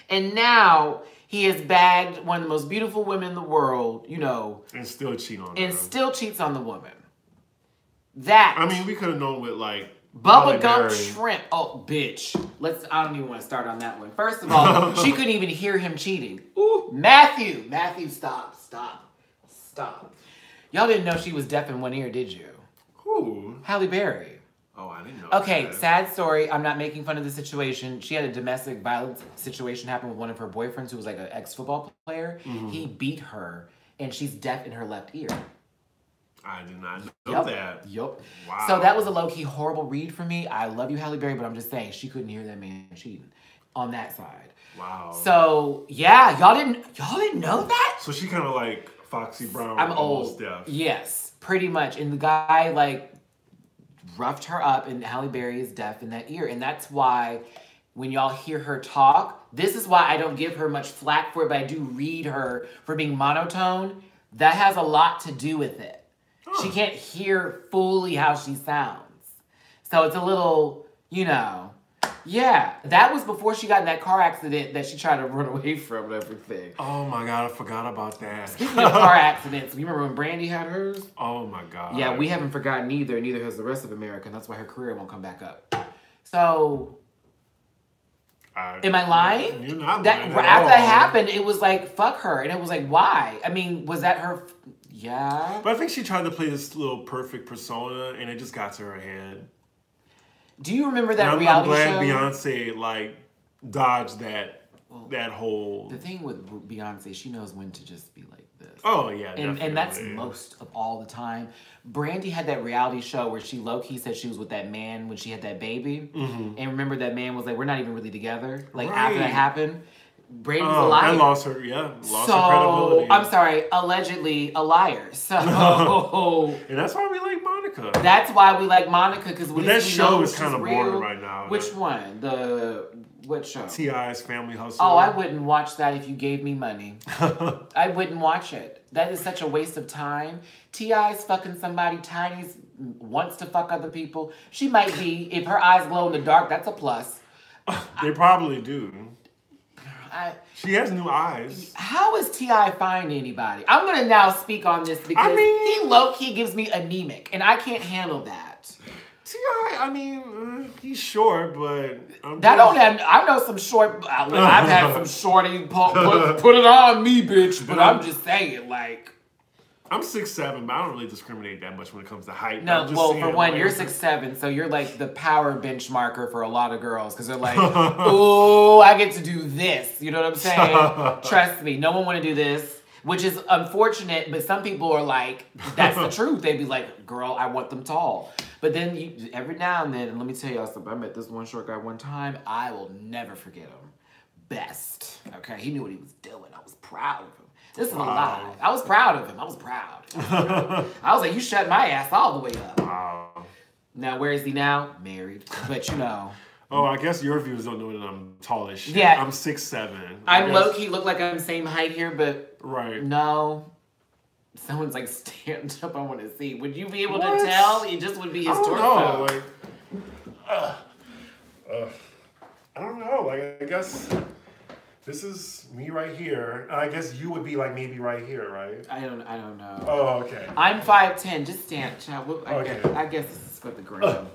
And now he has bagged one of the most beautiful women in the world, and still cheat on her. And still cheats on the woman. That. I mean, we could have known with like Bubblegum Shrimp. Oh, bitch. I don't even want to start on that one. First of all, she couldn't even hear him cheating. Ooh, Matthew, stop. Y'all didn't know she was deaf in one ear, did you? Who? Halle Berry. Oh, I didn't know. Okay, sad story. I'm not making fun of the situation. She had a domestic violence situation happen with one of her boyfriends who was like an ex-football player. Mm-hmm. He beat her, and she's deaf in her left ear. I did not know that. Yup. Wow. So that was a low-key horrible read for me. I love you, Halle Berry, but I'm just saying she couldn't hear that man cheating on that side. Wow. So yeah, y'all didn't know that? So she kind of like Foxy Brown. I'm old. Deaf. Yes, pretty much. And the guy like roughed her up, and Halle Berry is deaf in that ear, and that's why when y'all hear her talk, this is why I don't give her much flack for it, but I do read her for being monotone. That has a lot to do with it. She can't hear fully how she sounds. So it's a little, Yeah, that was before she got in that car accident that she tried to run away from and everything. Oh my God, I forgot about that. Speaking of car accidents, you remember when Brandy had hers? Oh my God. Yeah, we haven't forgotten either. Neither has the rest of America, and that's why her career won't come back up. So, am I lying? You're not that, lying. After that happened, it was like, fuck her. And it was like, why? I mean, was that her? Yeah. But I think she tried to play this little perfect persona, and it just got to her head. Do you remember that reality show? I'm glad Beyonce, like, dodged that whole... The thing with Beyonce, she knows when to just be like this. Oh, yeah, definitely. And that's most of all the time. Brandy had that reality show where she low-key said she was with that man when she had that baby. Mm-hmm. And remember that man was like, we're not even really together. Like, after that happened, Brandy was a liar. I lost her, lost her credibility. I'm sorry, allegedly a liar. So... And that's why we like Monica. That's why we like Monica, because that show is kind of boring right now. Which one? What show? T.I.'s Family Hustle. Oh, I wouldn't watch that if you gave me money. I wouldn't watch it. That is such a waste of time. T.I.'s fucking somebody. Tiny's wants to fuck other people. She might be. If her eyes glow in the dark, that's a plus. They probably do. She has new eyes. How is T.I. find anybody? I'm going to now speak on this because he low-key gives me anemic, and I can't handle that. T.I., I mean, he's short, but... I know some short... I've had some shorty put it on me, bitch, but I'm just saying, like... I'm 6'7", but I don't really discriminate that much when it comes to height. No, well, for one, you're 6'7", so you're like the power benchmarker for a lot of girls because they're like, oh, I get to do this. You know what I'm saying? Trust me, no one want to do this, which is unfortunate, but some people are like, that's the truth. They'd be like, girl, I want them tall. But then every now and then, and let me tell y'all something, I met this one short guy one time, I will never forget him. Best. Okay, he knew what he was doing. I was proud of him. This is a lie. I was proud of him. I was proud. I was like, you shut my ass all the way up. Wow. Now, where is he now? Married. But you know. Oh, I guess your viewers don't know that I'm tall as shit. Yeah. I'm 6'7". I'm low-key look like I'm the same height here, but right. No. Someone's like, stand up, I want to see. Would you be able to tell? It just would be his torso. I don't know. Like, I guess... This is me right here. I guess you would be like maybe right here, right? I don't know. Oh, okay. I'm 5'10". Just stand, child. Okay. I guess this is for the gram. Hold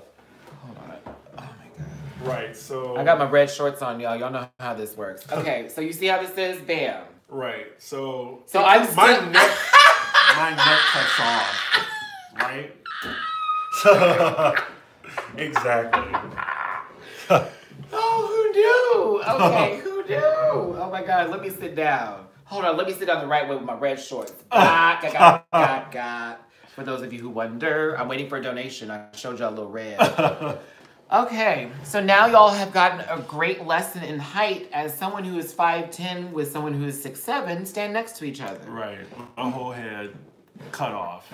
on. Oh my god. Right. So I got my red shorts on, y'all. Y'all know how this works. Okay. So you see how this is? Bam. Right. So I'm my neck cuts off. Right. Exactly. Oh, who knew? Okay, who knew? Oh my god, let me sit down. Hold on, let me sit down the right way with my red shorts. God. For those of you who wonder, I'm waiting for a donation. I showed y'all a little red. Okay, so now y'all have gotten a great lesson in height as someone who is 5'10" with someone who is 6'7" stand next to each other. Right, my whole head cut off.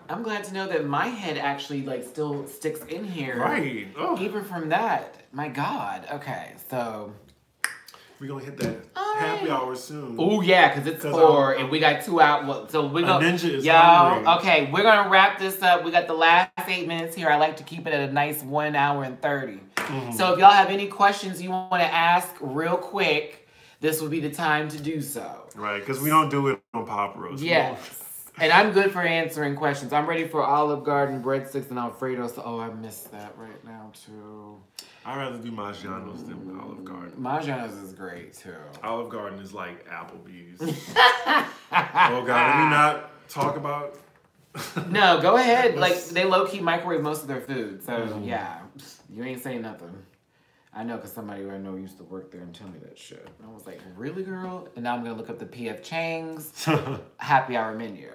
I'm glad to know that my head actually like still sticks in here. Right. Oh. Even from that. My God. Okay, so we're gonna hit that happy hour soon. Oh yeah, because it's 4 and we got 2 out. So we're gonna Ninja is hungry. Okay, we're gonna wrap this up. We got the last 8 minutes here. I like to keep it at a nice 1 hour and 30. Mm-hmm. So if y'all have any questions you want to ask real quick, this would be the time to do so. Right, because we don't do it on Pop Roast. Yes. And I'm good for answering questions. I'm ready for Olive Garden, breadsticks, and Alfredo. So, I missed that right now, too. I'd rather do Maggiano's than Olive Garden. Maggiano's is great, too. Olive Garden is like Applebee's. Oh, God. Let me not talk about... No, go ahead. Like, they low-key microwave most of their food. So, yeah. You ain't saying nothing. I know, because somebody who I know used to work there and tell me that shit. And I was like, really, girl? And now I'm going to look up the P.F. Chang's happy hour menu.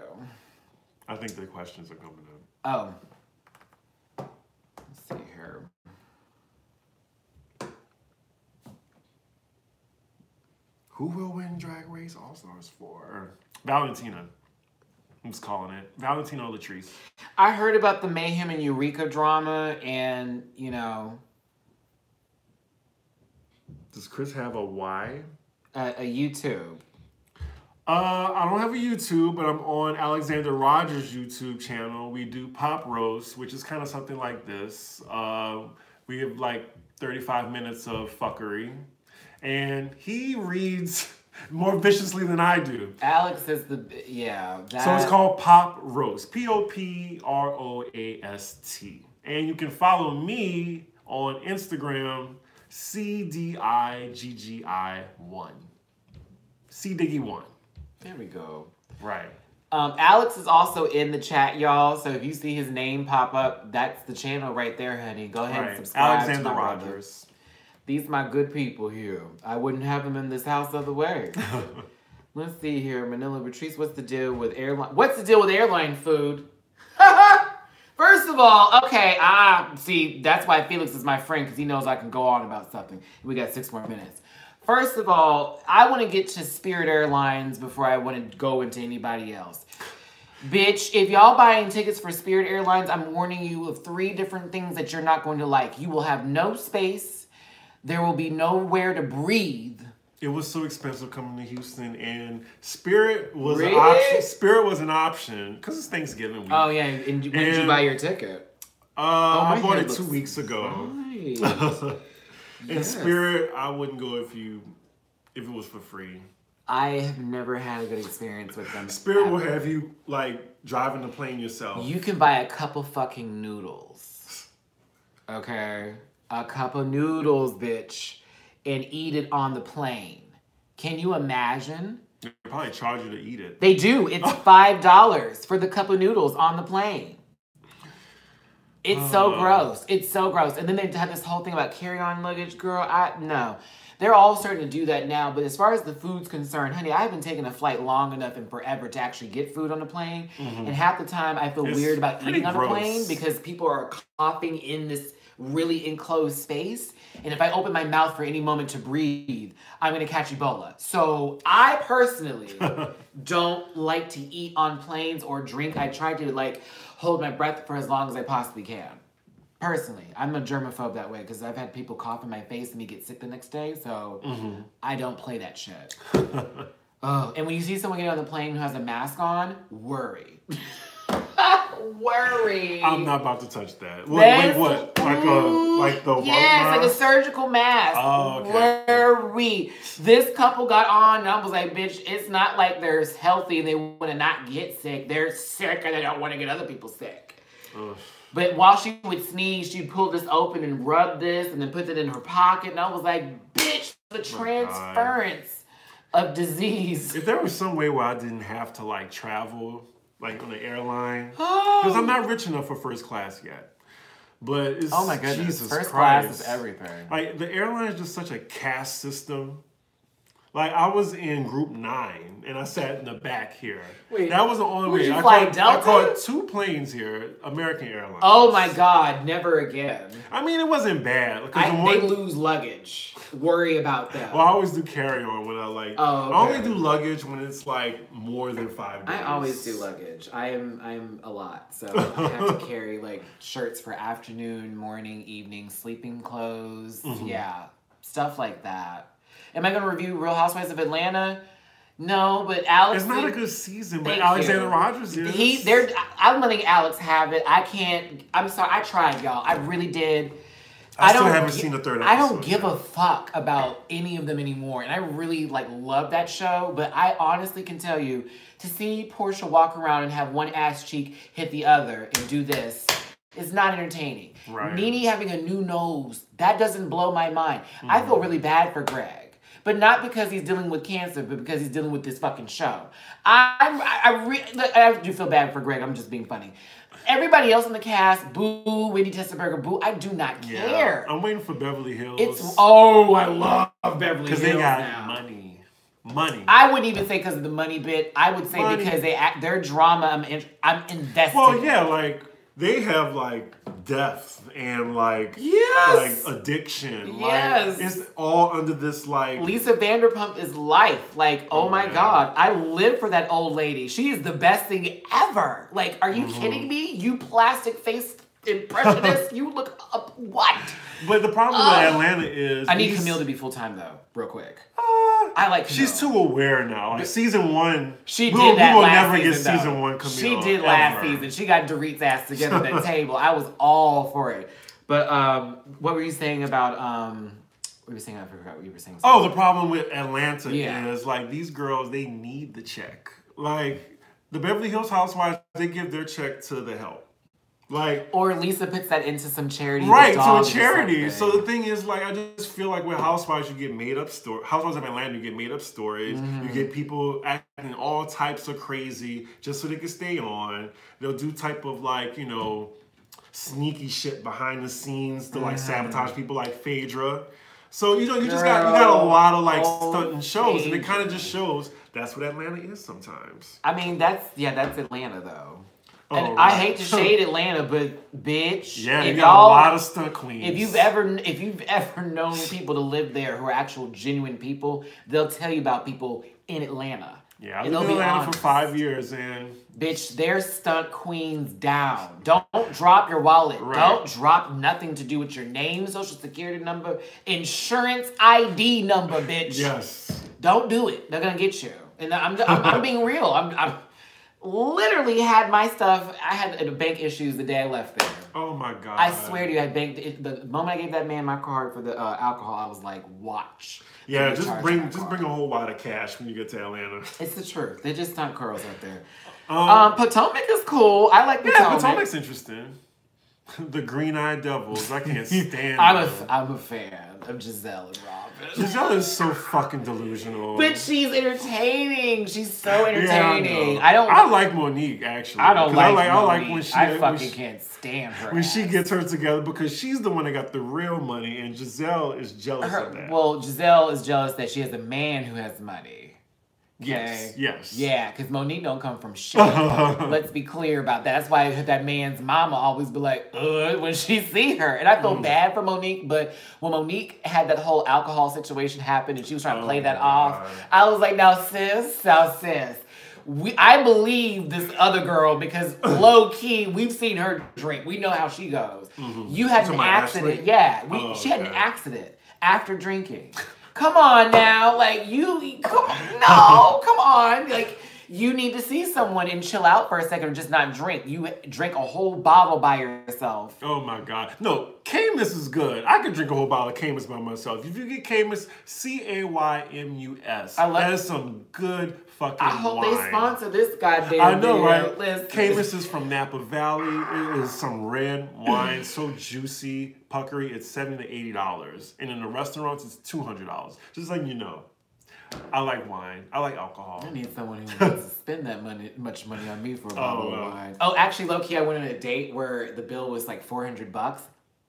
I think the questions are coming up. Oh. Let's see here. Who will win Drag Race All-Stars 4? Valentina. I'm just calling it. Valentina or Latrice. I heard about the Mayhem and Eureka drama and, you know... Does Chris have a Y? A YouTube. I don't have a YouTube, but I'm on Alexander Rogers' YouTube channel. We do Pop Roast, which is kind of something like this. We have like 35 minutes of fuckery. And he reads more viciously than I do. Alex is so it's called Pop Roast. POPROAST. And you can follow me on Instagram, CDIGGI1. Cdiggi1. There we go. Right. Alex is also in the chat, y'all. So if you see his name pop up, that's the channel right there, honey. Go ahead and subscribe. Alexander to my Rogers. brothers. These my good people here. I wouldn't have them in this house other way. Let's see here. Manila Patrice, what's the deal with airline? What's the deal with airline food? First of all, okay, see, that's why Felix is my friend, because he knows I can go on about something. We got 6 more minutes. First of all, I want to get to Spirit Airlines before I want to go into anybody else. Bitch, if y'all buying tickets for Spirit Airlines, I'm warning you of 3 different things that you're not going to like. You will have no space. There will be nowhere to breathe. It was so expensive coming to Houston, and Spirit was Really? an option. Spirit was an option because it's Thanksgiving week. Oh, yeah. And when did you buy your ticket? I bought it 2 weeks ago. Right. And Spirit, I wouldn't go if it was for free. I have never had a good experience with them. Spirit will have you like driving the plane yourself. You can buy a couple fucking noodles. Okay? A cup of noodles, bitch, and eat it on the plane. Can you imagine? They probably charge you to eat it. They do. It's $5 for the cup of noodles on the plane. It's so gross. It's so gross. And then they have this whole thing about carry-on luggage, girl. No. They're all starting to do that now. But as far as the food's concerned, honey, I haven't taken a flight long enough and forever to actually get food on the plane. Mm-hmm. And half the time I feel weird about eating on a plane because people are coughing in this really enclosed space. And if I open my mouth for any moment to breathe, I'm going to catch Ebola. So I personally don't like to eat on planes or drink. I try to hold my breath for as long as I possibly can. Personally, I'm a germaphobe that way because I've had people cough in my face and me get sick the next day. So I don't play that shit. And when you see someone get on the plane who has a mask on, worry. Worry. I'm not about to touch that. Wait, what? Like the yes, like a surgical mask. Oh, okay. Worry. This couple got on and I was like, bitch, it's not like they're healthy and they want to not get sick. They're sick and they don't want to get other people sick. Ugh. But while she would sneeze, she'd pull this open and rub this and then put it in her pocket. And I was like, bitch, the transference of disease. If there was some way where I didn't have to travel on the airline, because I'm not rich enough for first class yet. But it's, oh my goodness, Jesus first Christ. class is everything. The airline is just such a caste system. I was in group 9 and I sat in the back here. Wait, that was the only way. I caught 2 planes here, American Airlines. Oh my God, never again. I mean, it wasn't bad. They lose luggage. Worry about that. Well, I always do carry on when I okay. I only do luggage when it's more than 5 days. I always do luggage. I'm a lot, so I have to carry shirts for afternoon, morning, evening, sleeping clothes. Mm-hmm. Yeah, stuff like that. Am I going to review Real Housewives of Atlanta? No, but Alex... It's not a good season, but Alexander Rogers is. I'm letting Alex have it. I can't... I'm sorry. I tried, y'all. I really did. I still haven't seen the 3rd episode. I don't give a fuck about any of them anymore. And I really, love that show. But I honestly can tell you, to see Portia walk around and have one ass cheek hit the other and do this... It's not entertaining. Right. Nene having a new nose, that doesn't blow my mind. Mm-hmm. I feel really bad for Greg. But not because he's dealing with cancer, but because he's dealing with this fucking show. I do feel bad for Greg. I'm just being funny. Everybody else in the cast, boo, Wendy Tessenberger, boo, I do not care. I'm waiting for Beverly Hills. I love Beverly Hills because they got money. I wouldn't even say because of the money bit. I would say because their drama, I'm invested. Well, yeah, they have death and addiction. Yes. It's all under this Lisa Vanderpump is life. Oh my God. I live for that old lady. She is the best thing ever. Are you kidding me? You plastic face impressionist. You look up what? But the problem with Atlanta is I need Camille to be full-time though, real quick. I like Camille. She's too aware now. Season 1, she did that last season. We will never get season 1 Camille. She did last season. She got Dorit's ass together at the table. I was all for it. But what were you saying about what were you saying? I forgot what you were saying. Oh, the problem with Atlanta Yeah. is like these girls, they need the check. Like the Beverly Hills Housewives, they give their check to the help. Like, or Lisa puts that into some charity. Right, to a charity. So the thing is, like, I just feel like with Housewives, you get made up stories. Housewives of Atlanta, you get made up stories. You get people acting all types of crazy just so they can stay on. They'll do type of like, you know, sneaky shit behind the scenes to like sabotage people like Phaedra. So you know, you got a lot of like stunting shows, and it kind of just shows that's what Atlanta is sometimes. I mean, that's Atlanta though. And Oh, I right. hate to shade Atlanta, but bitch, Yeah, if you got a y'all, lot of stunt queens. if you've ever known people to live there who are actual genuine people, they'll tell you about people in Atlanta. Yeah, I And lived in they'll be Atlanta for honest. 5 years, and Bitch, they're stunt queens down. Don't drop your wallet. Right. Don't drop nothing to do with your name, social security number, insurance ID number, bitch. yes. Don't do it. They're gonna get you. And I'm being real. I'm literally had my stuff. I had bank issues the day I left there. Oh my God. I swear to you, the moment I gave that man my card for the alcohol, I was like, watch. Yeah, They just charge bring my card. a whole lot of cash when you get to Atlanta. It's the truth. They're just not girls out there. Potomac is cool. I like Potomac. Yeah, Potomac's interesting. The Green-Eyed Devils. I can't stand I'm them. a fan of Giselle and Robin. Giselle is so fucking delusional. But she's entertaining. She's so Yeah, entertaining. I don't. like Monique actually. I don't 'Cause like. I like Monique. when she. I when fucking she- can't stand her. When she ass. gets her together because she's the one that got the real money and Giselle is jealous of that. Well, Giselle is jealous that she has a man who has money. yes, yes. Yeah, because Monique don't come from shit. Let's be clear about that. That's why that man's mama always be like, ugh, when she see her. And I feel bad for Monique, but when Monique had that whole alcohol situation happen and she was trying to play that off, I was like, now sis. I believe this other girl because low key, we've seen her drink. We know how she goes. You had an about accident. Ashley? Yeah, she had an accident after drinking. Come on now, like come on, like you need to see someone and chill out for a second or just not drink. You drink a whole bottle by yourself. Oh my God. No, Camus is good. I could drink a whole bottle of Camus by myself. If you get Camus, Caymus, that is some good fucking I hope wine. they sponsor this goddamn I know, video. right? Listen. Camus is from Napa Valley. It is some red wine, so juicy, puckery. It's $70 to $80, and in the restaurants, it's $200. Just letting you know. I like wine. I like alcohol. I need someone who wants to spend that much money on me for a bottle of wine. Oh, actually, low-key, I went on a date where the bill was like $400.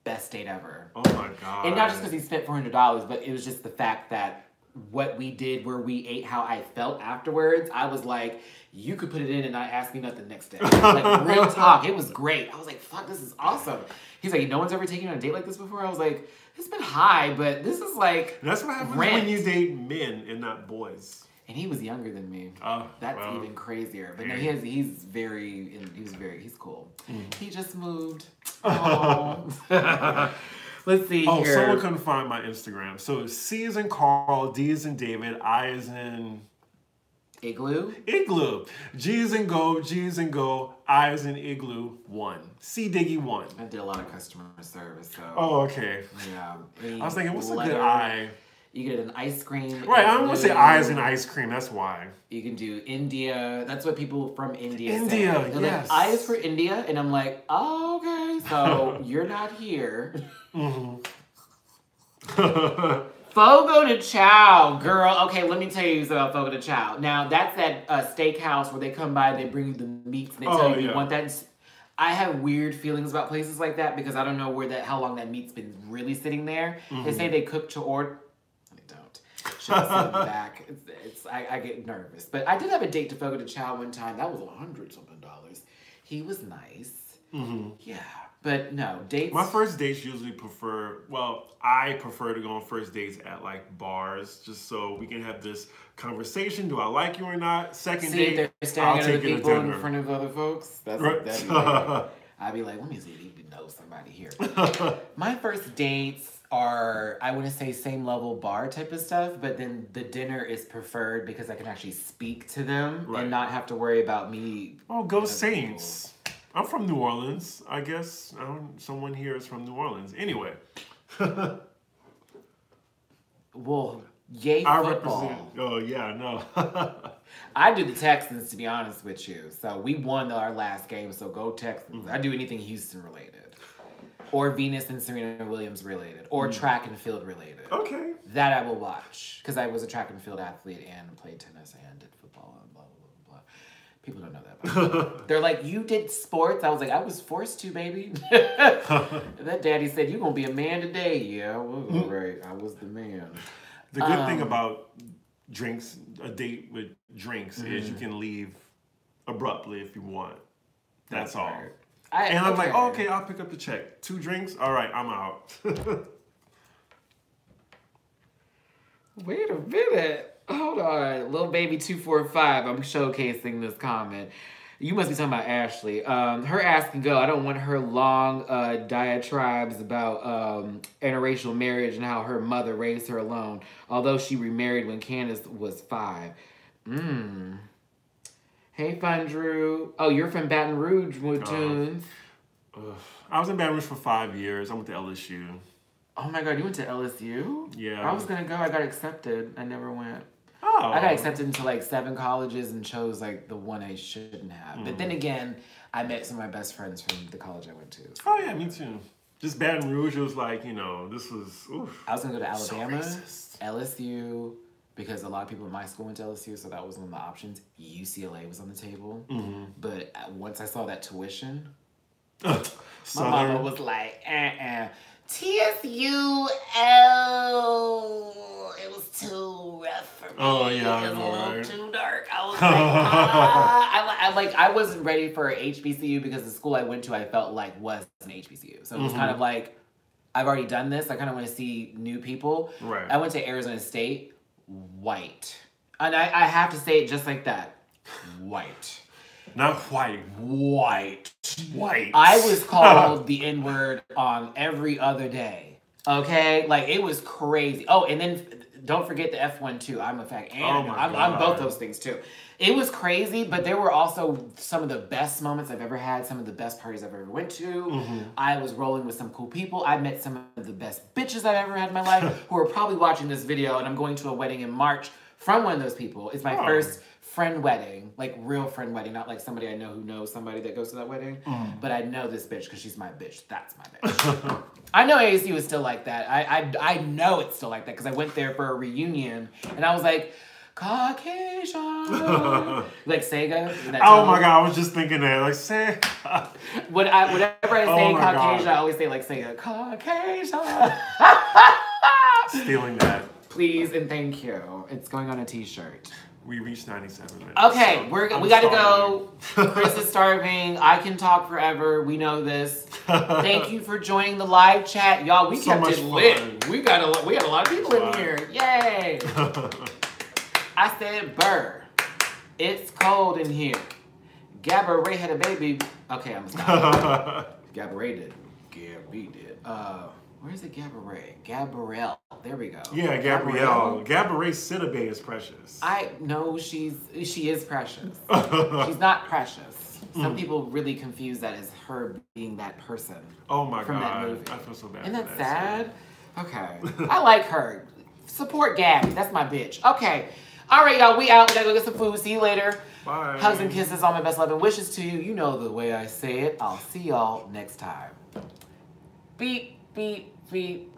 Best date ever. Oh my God. And not just because he spent $400, but it was just the fact that what we did, where we ate, how I felt afterwards, I was like, you could put it in and not ask me nothing next day. Like, real talk. It was great. I was like, fuck, this is awesome. He's like, no one's ever taken you on a date like this before? I was like, it's been high, but this is like That's what happens rent. when you date men and not boys. And he was younger than me. Oh, That's well, even crazier. But no, yeah. he's cool. He just moved. Aw. Let's see Oh, here. someone couldn't find my Instagram. So C is in Carl, D is in David, I is in Igloo? Igloo. G is in go, G is in go, I is in Igloo 1. Cdiggi 1. I did a lot of customer service, so. Oh, okay. Yeah. I was thinking, what's a letter. good I? You get an ice cream. Right, I don't want to say Igloo. I is in ice cream, that's why. You can do India. That's what people from India say. India, They're yes. like, I is for India. And I'm like, oh, okay. So you're not here. Fogo de Chao, girl. Okay, let me tell you about Fogo de Chao. Now, that's that steakhouse where they come by, they bring you the meats, and they tell you you want that. I have weird feelings about places like that because I don't know how long that meat's been really sitting there. They say they cook to order. They don't. Should have sent it back. I get nervous. But I did have a date to Fogo de Chao one time. That was $100-something. He was nice. Yeah. But no, dates. My first dates usually I prefer to go on first dates at like bars just so we can have this conversation. Do I like you or not? Second See date, if they're staring I'll at other take you to people in dinner. front of other folks. That'd be like, I'd be like, let me see if he knows somebody here. My first dates are, I want to say, same level bar type of stuff, but then the dinner is preferred because I can actually speak to them and not have to worry about me. Oh, go Saints. I'm from New Orleans. I guess someone here is from New Orleans. Anyway. Well, yay I football. represent. Oh, yeah, no. I do the Texans, to be honest with you. So we won our last game, so go Texans. I do anything Houston related. Or Venus and Serena Williams related. Or track and field related. Okay. That I will watch. Because I was a track and field athlete and played tennis and did football and blah, blah, blah, blah. People don't know that about me. They're like, you did sports? I was like, I was forced to, baby. And that daddy said, you're going to be a man today. Yeah, I was all right. I was the man. The good thing about drinks, a date with drinks, is you can leave abruptly if you want. That's all. Right. I'm like, oh, okay, I'll pick up the check. 2 drinks? All right, I'm out. Wait a minute. Hold on. Little baby 245. I'm showcasing this comment. You must be talking about Ashley. Her ass can go. I don't want her long diatribes about interracial marriage and how her mother raised her alone, although she remarried when Candace was 5. Hey, Fun Drew. Oh, you're from Baton Rouge, with tunes. I was in Baton Rouge for 5 years. I went to LSU. Oh my God, you went to LSU? Yeah. I was gonna go. I got accepted. I never went. Oh. I got accepted into like 7 colleges and chose like the one I shouldn't have. But then again, I met some of my best friends from the college I went to. Oh yeah, me too. Just Baton Rouge, it was like, this was, oof. I was gonna go to Alabama, So LSU, because a lot of people in my school went to LSU, so that was one of the options. UCLA was on the table. But once I saw that tuition, my mama was like, TSU, it was too rough for me. Oh, yeah, It was a little too dark. I was like, I wasn't ready for HBCU because the school I went to, I felt like was an HBCU. So it was kind of like, I've already done this. I kind of want to see new people. Right. I went to Arizona State, white. And I have to say it just like that. White. Not white. White. White. I was called the N-word on every other day. Okay? Like, it was crazy. Oh, and then don't forget the F1 too. I'm a fact. And I'm both those things too. It was crazy, but there were also some of the best moments I've ever had, some of the best parties I've ever went to. I was rolling with some cool people. I met some of the best bitches I've ever had in my life who are probably watching this video, and I'm going to a wedding in March from one of those people. It's my first friend wedding, like real friend wedding, not like somebody I know who knows somebody that goes to that wedding. But I know this bitch because she's my bitch. That's my bitch. I know ASU is still like that. I know it's still like that because I went there for a reunion and I was like, Caucasian. Like Sega. Oh my God, I was just thinking that. Like, say. Whenever I say Caucasian, I always say like Sega. Caucasian. Stealing that. Please and thank you. It's going on a t-shirt. We reached 97 minutes. Okay, so we gotta go. Chris is starving. I can talk forever. We know this. Thank you for joining the live chat, y'all. We kept it lit. We had a lot of people in here. Yay! I said, "Burr, it's cold in here." Gabba Ray had a baby. Okay, I'm stopping. Gabba Ray did. Gabby did. Where's the Gabrielle? Gabrielle. There we go. Yeah, Gabrielle. Gabrielle Sidibe is precious. She is precious. She's not precious. Some people really confuse that as her being that person. Oh my from God. That movie. I feel so bad. Isn't that sad? Okay. I like her. Support Gabby. That's my bitch. Okay. All right, y'all. We out. We gotta go get some food. See you later. Bye. Hugs and kisses. All my best love and wishes to you. You know the way I say it. I'll see y'all next time. Beep, beep, beep.